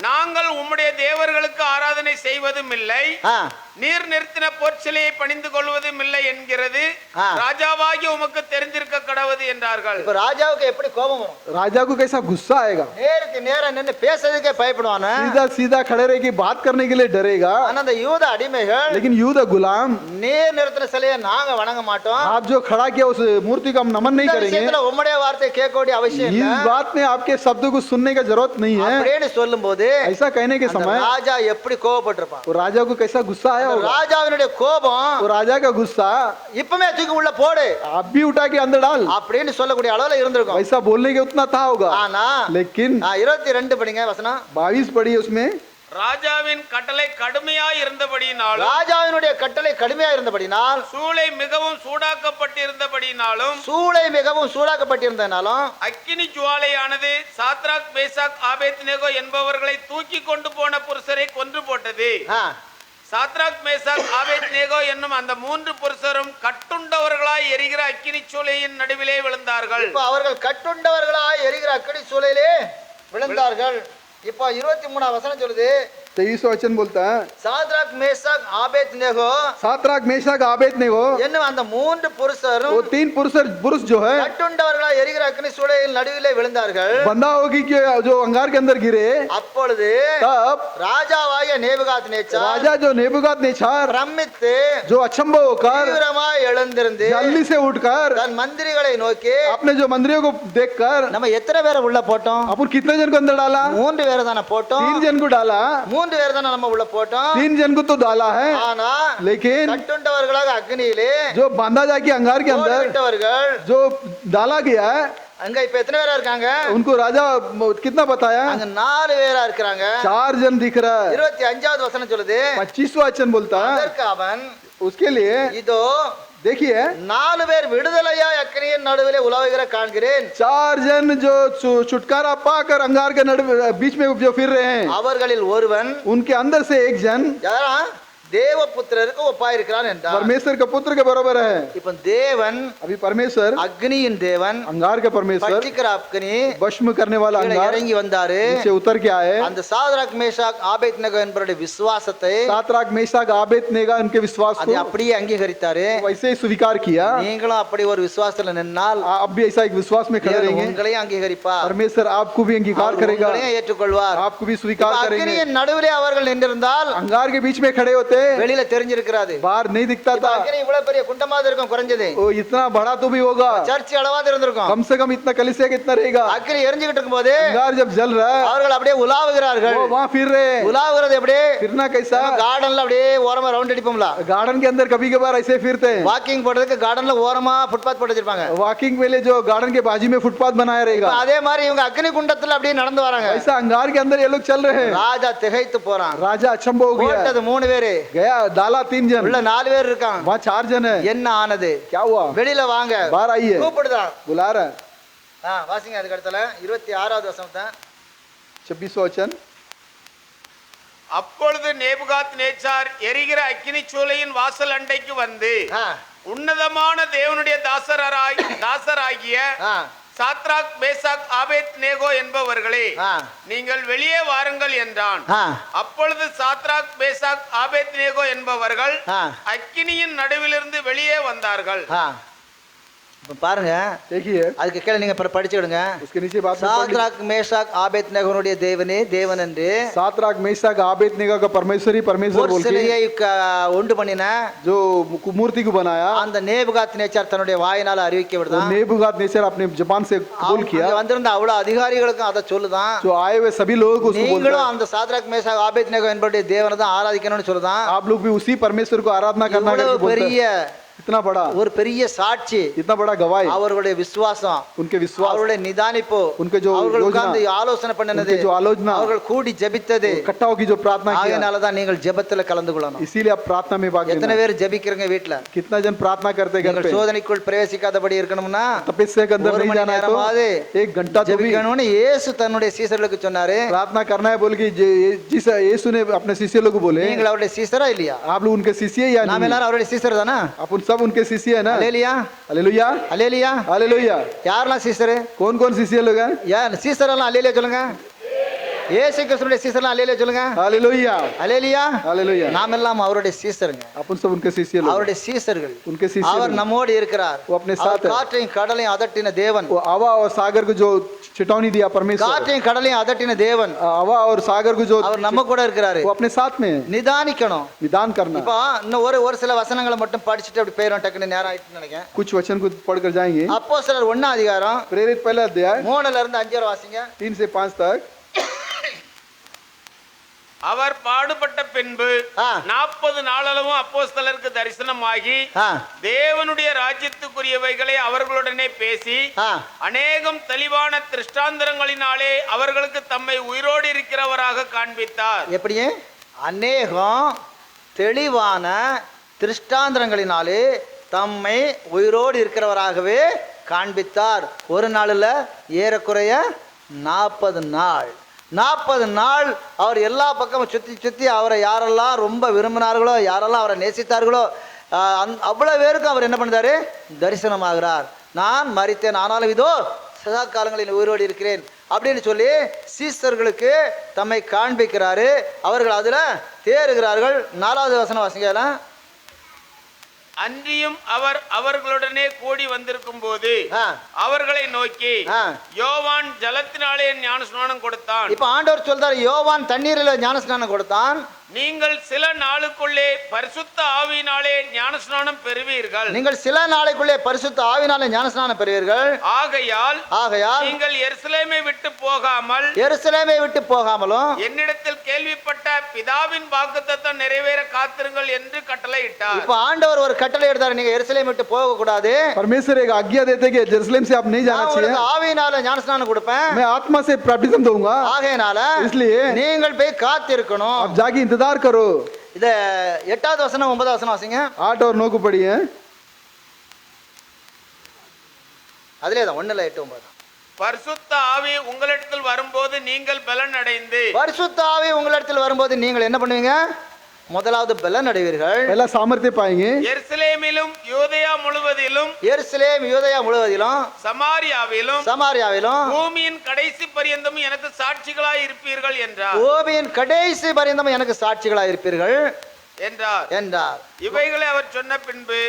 நாங்கள் உம்முடைய தேவர்களுக்கு ஆராதனை செய்வதும் இல்லை, ஆ, நீர் நிறுத்தின பொற்சிலையை பணிந்து கொள்வதும் இல்லை என்கிறது ஆ. ராஜாவாகிய உமக்கு தெரிந்திருக்க கடவுது என்றார்கள். இப்ப ராஜாவுக்கு எப்படி கோபம் வரும்? राजा को कैसा गुस्सा आएगा? நேருக்கு நேரா நின்னு பேசுறதுக்கே பயப்படுவானு. सीधा सीधा खड़े रह के बात करने के लिए डरेगा। ஆனா அந்த யூத அடிமைகள், लेकिन यूदा गुलाम நீர் நிறுத்தின சிலையை நாங்க வணங்க மாட்டோம். आप जो खड़ा किया उस मूर्ति को हम नमन नहीं இந்த करेंगे। விஷயத்துல உம்முடைய வார்த்தை கேட்க வேண்டிய அவசியம் इस இல்ல बात में आपके शब्द को सुनने का जरूरत नहीं है। அப்படின்னு சொல்லும்போது ऐसा कहने के அந்த समय ராஜா எப்படி கோபப்பட்டிருப்பான்? वो राजा को कैसा गुस्सा आया அந்த होगा? ராஜாவினுடைய கோபம் वो राजा का गुस्सा இப்பமே தூக்கி உள்ள போடு आप भी उठा के अंदर डाल, அப்படின்னு சொல்லக்கூடிய அளவுல இருந்திருக்கும். वैसा बोलने के उतना था होगा। ஆனா लेकिन 22 படிங்க வசனம். 22 पढ़ी उसमें, ராஜாவின் கட்டளை கடுமையாய் இருந்தபடியினாலும் ராஜாவினுடைய கட்டளை கடுமையா இருந்தபடினால், சூளை மிகவும் சூடாக்கப்பட்டிருந்தபடியினாலும் சூளை மிகவும் சூடாக்கப்பட்டிருந்தனாலும், அக்கினி ஜுவாலையானது சாத்ராக் மேசாக் ஆபேத்நேகோ என்பவர்களை தூக்கி கொண்டு போன புருஷரை கொன்று போட்டது. சாத்ராக் மேசாக் ஆபேத்நேகோ என்னும் அந்த 3 புருஷரும் கட்டுண்டவர்களாய் எரிகிற அக்கினி சூளையின் நடுவிலே விழுந்தார்கள். இப்ப அவர்கள் கட்டுண்டவர்களாய் எரிகிற அக்கினி சூளையிலே விழுந்தார்கள். இப்ப 23 வசனம் சொல்லுது, 23 वचन बोलता है, சாத்ராக் மேசாக் ஆபேத்நேகோ सातराक मेशक आबेदनेगो என்னும் அந்த 3 புருஷரும் वो 3 पुरुष जो है கட்டுண்டவர்களாய் எரிகிற அக்கினி சூளையின் நடுவிலே விழுந்தார்கள். बंदा होगी कि जो अंगार के अंदर गिरे, அப்பொழுது तब ராஜாவாகிய நேபுகாத் நேச்சார் राजा जो नेबुकाद नेचार பிரமித்து जो अचंभव होकर தீவிரமாய் எழுந்திருந்து जल्दी से उठकर தன் மந்திரிகளை நோக்கி, अपने जो मंत्रियों को देखकर, நம்ம எத்தனை பேரை உள்ள போட்டோம்? अपन कितने जन को अंदर डाला? 3 பேரை தானே போட்டோம். 3 जन को डाला। 3 பேரை தானே நம்ம உள்ள போட்டோம். 3 जन को तो डाला है, ஆனா लेकिन கட்டுண்டவர்களாக அக்னியிலே जो बांधा जाके अंगार के अंदर போடப்பட்டவர்கள் जो डाला गया है, அங்க இப்ப எத்தனை பேரா இருக்காங்க? उनको राजा कितना बताया? அங்க 4 பேரா இருக்காங்க. 4 जन दिख रहा है। 25வது வசனம் சொல்லுது, 25वां वचन बोलता है, அதற்கு அவன், उसके लिए இதோ देखिए 4 பேர் விடுதலையாய் அக்னியின் நடுவிலே உலாவுகிற காண்கிறேன். 4 जन जो छुटकारा पाकर अंगार के बीच में जो फिर रहे हैं, அவர்களில் ஒருவன் उनके अंदर से एक जन யாரா? தேவபுத்திரருக்கு ஒப்பாயிருக்கிறான் என்றார். परमेश्वर के पुत्र के बराबर है। இப்ப தேவன் अभी परमेश्वर அக்னியின் தேவன், अंगार के परमेश्वर, பட்சிக்கிற அக்னி भस्म करने वाला கீழே अंगार இறங்கி வந்தாரு. से उतर के आए। அந்த சாத்ராக் மேஷாக் ஆபேத்நேகோ என்பவருடைய விசுவாசத்தை सातराक मेशक आबेदनेगो उनके विश्वास அதை को அப்படியே அங்கீகரித்தாரு. वैसे ही स्वीकार किया। நீங்களும் அப்படி ஒரு விசுவாசத்துல நின்னால் आप भी ऐसा एक विश्वास में खड़े रहेंगे, உங்களையும் அங்கீகரிப்பார். परमेश्वर आपको भी अंगीकार करेगा, உங்களையும் ஏற்றுக்கொள்வார். आपको भी स्वीकार करेंगे। அக்னியின் நடுவிலே அவர்கள் நின்றிருந்தால் अंगार के बीच में खड़े होते, வெளியில தெரிஞ்சிருக்கிறாது. बाहर नहीं दिखता था। அக்னி இவ்வளவு பெரிய குண்டமாவது இருக்கும், குறைஞ்சது ओ इतना बड़ा तो भी होगा, சர்ச் அளவாது இருந்திருக்கும். कम से कम इतना कलीसिया कितना रहेगा। அக்னி எரிஞ்சுக்கிட்டு இருக்கும்போது अंगार जब जल रहा है, அவர்கள் அப்படியே உலாவுகிறார்கள். वो वहाँ फिर रहे हैं। உலாவுகிறது எப்படி? फिरना कैसा? கார்டன்ல அப்படியே ஓரமா ரவுண்ட் அடிப்போம்ல, गार्डन के अंदर कभी कभार ऐसे फिरते हैं। வாக்கிங் போடுறதுக்கு கார்டன்ல ஓரமா ஃபுட்பாத் போட்டு வச்சிருப்பாங்க. वॉकिंग के लिए जो गार्डन के बाजू में फुटपाथ बनाया रहेगा, அதே மாதிரி இவங்க அக்னி குண்டத்துல அப்படியே நடந்து வராங்க. ऐसा अंगार के अंदर ये लोग चल रहे हैं। ராஜா திகைத்து போறான். राजा अचंभव हो गया। போட்டது 3 பேரு, गया डाला 3 जन உள்ள 4 பேர் இருக்காங்க. वहाँ 4 जन है என்ன ஆனது? क्या हुआ வெளியில வாங்க. बाहर आइए கூப்பிடுதான். बुला रहा है வாசிங்க அதுக்கு அடுத்தல 26வது வசனத்தை. 26वां वचन அப்பொழுது நேபுகாத் நேச்சார் எரிகிற அக்கினி சூளையின் வாசல் அண்டைக்கு வந்து ஆ, உன்னதமான தேவனுடைய தாசராகிய ஆ, சாத்ராக் மேசாக் ஆபேத் நேகோ என்பவர்களே ஆ, நீங்கள் வெளியே வாருங்கள் என்றான். ஆ, அப்பொழுது சாத்ராக் மேசாக் ஆபேத் நேகோ என்பவர்கள் ஆ, அக்கினியின் நடுவிலிருந்து வெளியே வந்தார்கள். ஆ. இப்ப பாருங்க, देखिए அதுக்கு கீழே நீங்க படிச்சுடுங்க. उसके नीचे बात में पढ़ ली। சாத்ராக் மேஷாக் ஆபேத்நேகோனுடைய தேவனே தேவன் என்று सातराक मेसाक आबेदनेगो का परमेश्वरी परमेश्वर ஒரு बोल के சிலையை உண்டு பண்ணின जो मूर्ति को बनाया அந்த நேபுகாத்நேச்சார் தன்னுடைய வாயினால அறிவிக்க वो விடுதான். नेबुकादनेस्सर अपने जबान से कबूल किया அங்க வந்திருந்த அவ்வளவு அதிகாரிகளுக்கும் அதை சொல்லுதான். जो आए हुए सभी लोगों को उसको बोलता நீங்களும் है, அந்த சாத்ராக் மேஷாக் ஆபேத்நேகோ என்பவருடைய தேவனை தான் ஆராதிக்கணும்னு சொல்லுதான். आप लोग भी उसी परमेश्वर को आराधना करना करके இவ்வளவு बोलते பெரிய हैं। इतना बड़ा ஒரு பெரிய சாட்சி, इतना बड़ा गवाही அவர்களுடைய விசுவாசம், उनके विश्वास அவர்களுடைய நிதானிப்பு, उनके जो அவர்கள் योजना, உட்கார்ந்து ஆலோசனை பண்ணனது, उनके जो आलोचना, அவர்கள் கூடி ஜெபித்தது, इकट्ठा होकर जो प्रार्थना किया ஆகையால தான் நீங்கள் ஜெபத்துல கலந்து கொள்ளணும். इसीलिए आप प्रार्थना में भाग எத்தனை लेना। பேர் ஜெபிக்கிறீங்க வீட்ல? कितना जन प्रार्थना करते घर நீங்கள் पे சோதனைக்குள் பிரவேசிக்காதபடி இருக்கணும்னா तपस्या के अंदर ஒரு नहीं மணி जाना है நேரமாவது तो 1 घंटा तो भी ஜெபிக்கணும்னு இயேசு தன்னுடைய சீசர்களுக்கு சொன்னாரு. प्रार्थना करना है बोल के जिस यीशु ने अपने शिष्य लोग को बोले நீங்கள் அவருடைய சீசரா இல்லையா? आप लोग उनके शिष्य हैं या நாம் नहीं? எல்லாரும் அவருடைய சீசர் தானே? आप उन सब उनके शिष्य है ना? அல்லேலூயா, हालेलुया அல்லேலூயா. हालेलुया யாரெல்லாம் சீசரு? कौन कौन शिष्य लोग हैं? யார் சீசர் எல்லாம் அல்லேலூயா சொல்லுங்க. இயேசு கிறிஸ்துவினுடைய சீசர்லாம் அல்லேலூயா சொல்லுங்க. हालेलुया அல்லேலூயா. हालेलुया நாம் எல்லாம் அவருடைய சீசருங்க, अपन सब उनके शिष्य लोग அவருடைய சீசர்கள். उनके शिष्य அவர் लोग। நம்மோடு இருக்கிறார். वो अपने அவர் साथ है। காற்றையும் கடலையும் அதட்டின தேவன், वो हवा और सागर को जो चेतावनी दिया परमेश्वर, காற்றையும் கடலையும் அதட்டின தேவன் हवा और सागर को जो அவர் நம்ம கூட இருக்கிறாரு. वो अपने साथ में है। நிதானிக்கணும். निदान करना। இப்போ இன்னும் ஒரு சில வசனங்களை மட்டும் படிச்சுட்டு அப்படி போயிடும், டக்குன்னு நேரம் ஆயிட்டுன்னு நினைக்கிறேன். कुछ वचन को पढ़कर जाएंगे। அப்போஸ்தலர் 1 அதிகாரம் प्रेरित पहला अध्याय 3 இருந்து 5 வரை வாசிங்க. 3 से 5 तक। அவர் பாடுபட்ட பின்பு ஆ. 40 நாளளவும் அப்போஸ்தலருக்கு தரிசனமாகி ஆ, தேவனுடைய ராஜ்யத்துக்குரியவைகளை அவர்களுடனே பேசி ஆ, அநேகம் தெளிவான திருஷ்டாந்தரங்களினாலே அவர்களுக்கு தம்மை உயிரோடு இருக்கிறவராக காண்பித்தார். எப்படியே அநேகம் தெளிவான திருஷ்டாந்திரங்களினாலே தம்மை உயிரோடு இருக்கிறவராகவே காண்பித்தார். ஒரு நாளில் ஏறக்குறைய 40 நாள். 40 நாள் அவர் எல்லா பக்கமும் சுற்றி சுற்றி அவரை யாரெல்லாம் ரொம்ப விரும்பினார்களோ, யாரெல்லாம் அவரை நேசித்தார்களோ, அவ்வளோ பேருக்கும் அவர் என்ன பண்ணுறாரு? தரிசனமாகிறார். நான் மரித்தேன், ஆனாலும் இதோ சதா காலங்களில் உயிரோடு இருக்கிறேன் அப்படின்னு சொல்லி சீசர்களுக்கு தம்மை காண்பிக்கிறாரு. அவர்கள் அதில் தேறுகிறார்கள். 4வது வசனம் வாசிக்கலாம். அன்றியும் அவர் அவர்களுடனே கூடி வந்திருக்கும் போது ஆ. அவர்களை நோக்கி ஆ. யோவான் ஜலத்தினாலே ஞானஸ்நானம் கொடுத்தான். இப்ப ஆண்டவர் சொல்றாரு, யோவான் தண்ணீரில் ஞானஸ்நானம் கொடுத்தான். நீங்கள் சில நாளுக்குள்ளே பரிசுத்த ஆவியினாலே ஞானஸ்நானம் பெறுவீர்கள். நீங்கள் சில நாளைக்குள்ளே பரிசுத்த ஆவினாலே ஞானஸ்நானம் பெறுவீர்கள். ஆகையால் நீங்கள் எருசலேமை விட்டு போகாமல் எருசலேமை விட்டு போகாமலும் என்னிடத்தில் கேள்விப்பட்ட பிதாவின் வாக்குத்தத்தம் நிறைவேற காத்திருங்கள் என்று கட்டளையிட்டார். இப்ப ஆண்டவர் ஒரு கட்டளை எடுத்தாரு, நீங்க எருசலேம் விட்டு போக கூடாது. परमेश्वर एक आज्ञा देते कि जेरूसलम से आप नहीं जाना நான் चाहिए। உங்களுக்கு ஆவியினால ஞானஸ்நானம் கொடுப்பேன். मैं आत्मा से बपतिस्म दूंगा। ஆகையினால इसलिए நீங்கள் போய் காத்திருக்கணும். आप जाके इंतजार करो। இத 8வது வசனம் 9வது வசனம் வாசிங்க. 8 और 9 को पढ़िए। அதுலயே தான் 1ல 8 9. பரிசுத்த ஆவி உங்களிடத்தில் வரும்போது நீங்கள் பலன் அடைந்து பரிசுத்த ஆவி உங்களிடத்தில் வரும்போது நீங்கள் என்ன பண்ணுவீங்க? முதலாவது பலன் அடைவீர்கள். पहला सामर्थ्य पाएंगे। எருசலேமிலும் யூதேயா முழுவதிலும் எருசலேம் யூதேயா முழுவதிலும் சமாரியாவிலும் பூமியின் கடைசி பரியந்தமும் எனக்கு சாட்சிகளாய் இருப்பீர்கள் என்றார். பூமியின் கடைசி பரியந்தமும் எனக்கு சாட்சிகளாய் இருப்பீர்கள் என்றார். இவைகளை அவர் சொன்ன பின்பு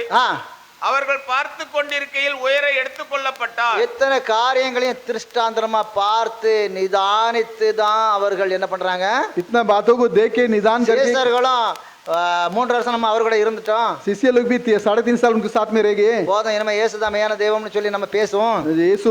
அவர்கள் பார்த்து கொண்டிருக்கையில் உயர எடுத்துக் கொள்ளப்பட்டார். எத்தனை காரியங்களையும் திருஷ்டாந்தரமா பார்த்து நிதானித்து தான் அவர்கள் என்ன பண்றாங்க? इतना बातों को देख के निदान करके சீசர்களும் 3 வருஷம் நம்ம அவர் கூட இருந்துட்டோம். शिष्य लोग भी 3.5 साल उनके साथ में रह गए। போதும், இனிமே இயேசுதான் மெய்யான தெய்வம்னு சொல்லி நம்ம பேசுவோம். यीशु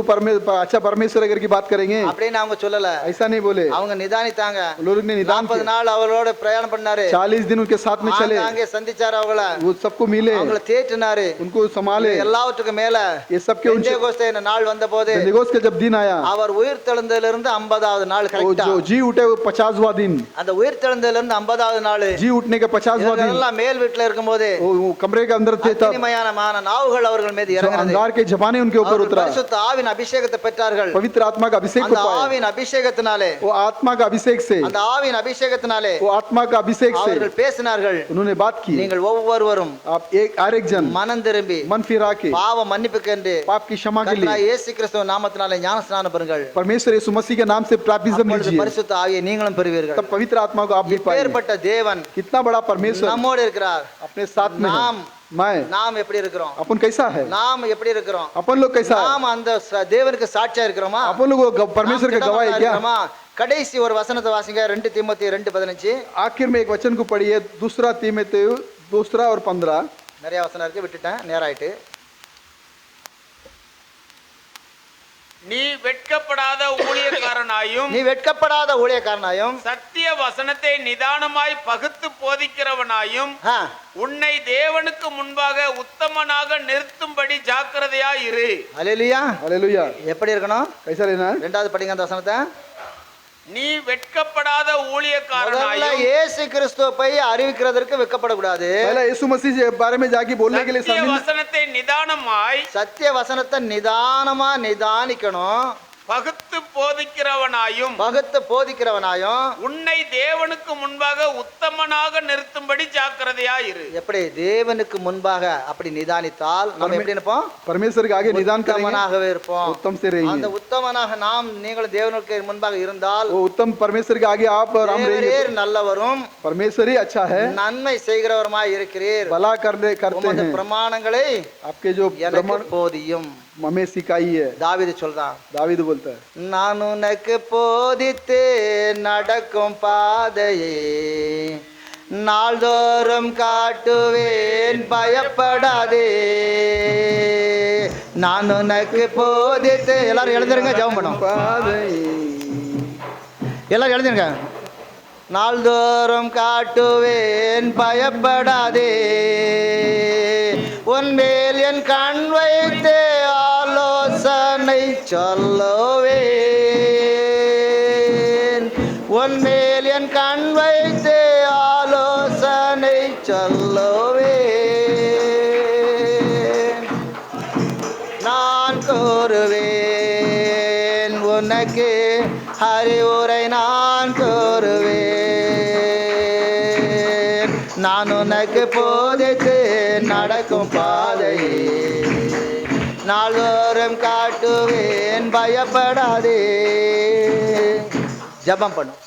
अच्छा परमेश्वर अगर की बात करेंगे அப்படின்னு அவங்க சொல்லல. ऐसा नहीं बोले। அவங்க நிதானித்தாங்க. लोग ने निदान 40 நாள் அவரோட பிரயாணம் பண்ணாரு. 40 दिन उनके साथ में चले। அங்கே சந்திச்சாரு அவங்கள. वो सबको मिले, அவங்கள தேற்றினாரு, उनको संभाले। எல்லாவற்றுக்கும் மேல ये सबके பெந்தேகோஸ்தே நாள் வந்தபோது पेंटेकोस्त का जब दिन आया, அவர் உயிர்த்தெழுந்ததிலிருந்து 50வது நாள் वो கரெக்ட்டா. जो जी उठे वो 50वां दिन, அந்த உயிர்த்தெழுந்ததிலிருந்து 50வது நாள் जी उठने के 50 50वां दिन எல்லாம் மேல் வீட்டுல இருக்கும்போது वो कमरे के अंदर थे तब அக்னிமயமான நாவுகள் அவர்கள் மீது जो இறங்கினது. अंगार के जमाने उनके ऊपर அவர்கள் उतरा பரிசுத்த ஆவின் அபிஷேகத்தை பெற்றார்கள். पवित्र आत्मा का अभिषेक को அந்த पाया ஆவின் அபிஷேகத்தினாலே वो आत्मा का अभिषेक से அந்த ஆவின் அபிஷேகத்தினாலே वो आत्मा का अभिषेक से அவர்கள் பேசினார்கள். उन्होंने बात की நீங்கள் ஒவ்வொருவரும் आप हर एक जन மனம் திரும்பி मन फिरा के பாவ மன்னிப்புக்கு என்று पाप की क्षमा के கர்த்தராகிய लिए இயேசு கிறிஸ்துவ நாமத்தினாலே ஞான ஸ்நானம் பெறுங்கள். परमेश्वर यीशु मसीह के नाम से प्राप्तिज्म அப்பொழுது लीजिए பரிசுத்த ஆவியை நீங்களும் பெறுவீர்கள். तब पवित्र आत्मा को आप भी पाएंगे இப்பேற்பட்ட தேவன் कितना बड़ा परमेश्वर நம்மோடு இருக்கிறார். अपने साथ में है நாம் मैं நாம் எப்படி இருக்கிறோம்? अपन कैसा है நாம் எப்படி இருக்கிறோம்? अपन लोग कैसा है நாம் அந்த தேவனுக்கு சாட்சியா இருக்கிறோமா? अपन लोग परमेश्वर के गवाह है क्या இருக்கிறோமா? கடைசி ஒரு வசனத்தை வாசிங்க 2 தீமோத்தேயு 2:15. आखिर में एक वचन को पढ़िए दूसरा तीमुथियुस 2 और 15 நிறைய வசனம் இருக்கு, விட்டுட்டேன் நேராயிட்டு. நீ வெட்கப்படாத ஊழியக்காரனாயும் நீ வெட்கப்படாத ஊழியக்காரனாயும் சத்திய வசனத்தை நிதானமாய் பகுத்து போதிக்கிறவனாயும் ஆ, உன்னை தேவனுக்கு முன்பாக உத்தமனாக நிறுத்தும்படி ஜாக்கிரதையாய் இரு. அல்லேலூயா. हालेलुया எப்படி இருக்கணும்? कैसा लेना है ரெண்டாவது படிங்க அந்த வசனத்தை. நீ வெட்கப்படாத முதல்ல ஊழியக்காரனாயும் இயேசு கிறிஸ்துவை அறிவிக்கிறதற்கு வெட்கப்படக்கூடாது. पहला यीशु मसीह के बारे में जाके बोलने के लिए சத்திய शामिल வசனத்தை நிதானமாய் சத்திய வசனத்தை நிதானமா நிதானிக்கணும். பகுத்து போதிக்கிறவனாயும் பகுத்து போதிக்கிறவனாயும் உன்னை தேவனுக்கு முன்பாக உத்தமனாக நிறுத்தும்படி ஜாக்கிரதையாய் இரு. எப்படி தேவனுக்கு முன்பாக அப்படி நிதானித்தால் நம்ம எப்படி இருப்போம்? परमेश्वर के आगे निदान करेंगे உத்தமனாகவே இருப்போம். उत्तम से रहेंगे அந்த உத்தமனாக நாம் நீங்கள் தேவனுக்கு முன்பாக இருந்தால் वो उत्तम परमेश्वर के आगे आप और हम रहेंगे தேவரீர் நல்லவரும் परमेश्वर ही अच्छा है நன்மை செய்கிறவருமாய் இருக்கிறீர். भला करते உமது हैं பிரமாணங்களை आपके जो எனக்கு प्रमाण போதியும். हमें सिखाई है தாவீது சொல்றான், दावीद बोलता है நான் உனக்கு போதித்து நடக்கும் பாதையே நாள்தோறும் காட்டுவேன், பயப்படாதே. நான் உனக்கு போதித்து எல்லாரும் எழுந்திருங்க, ஜெபம் பண்ணும். எல்லாரும் எழுந்திருங்க. நாள்தோறும் காட்டுவேன், பயப்படாதே. உன்மேல் என் கண் வைத்து ஆலோசனை சொல்லுவேன். உன்மேல் என் கண் வைத்து ஆலோசனை சொல்லுவேன். நான் கூறுவேன் உனக்கு அறிவுரை, நான் கூறுவேன். நான் உனக்கு போதித்து நடக்கும் பாதையை நாள்தோறும் காட்டுவேன், பயப்படாதே. ஜெபம் பண்ணும்.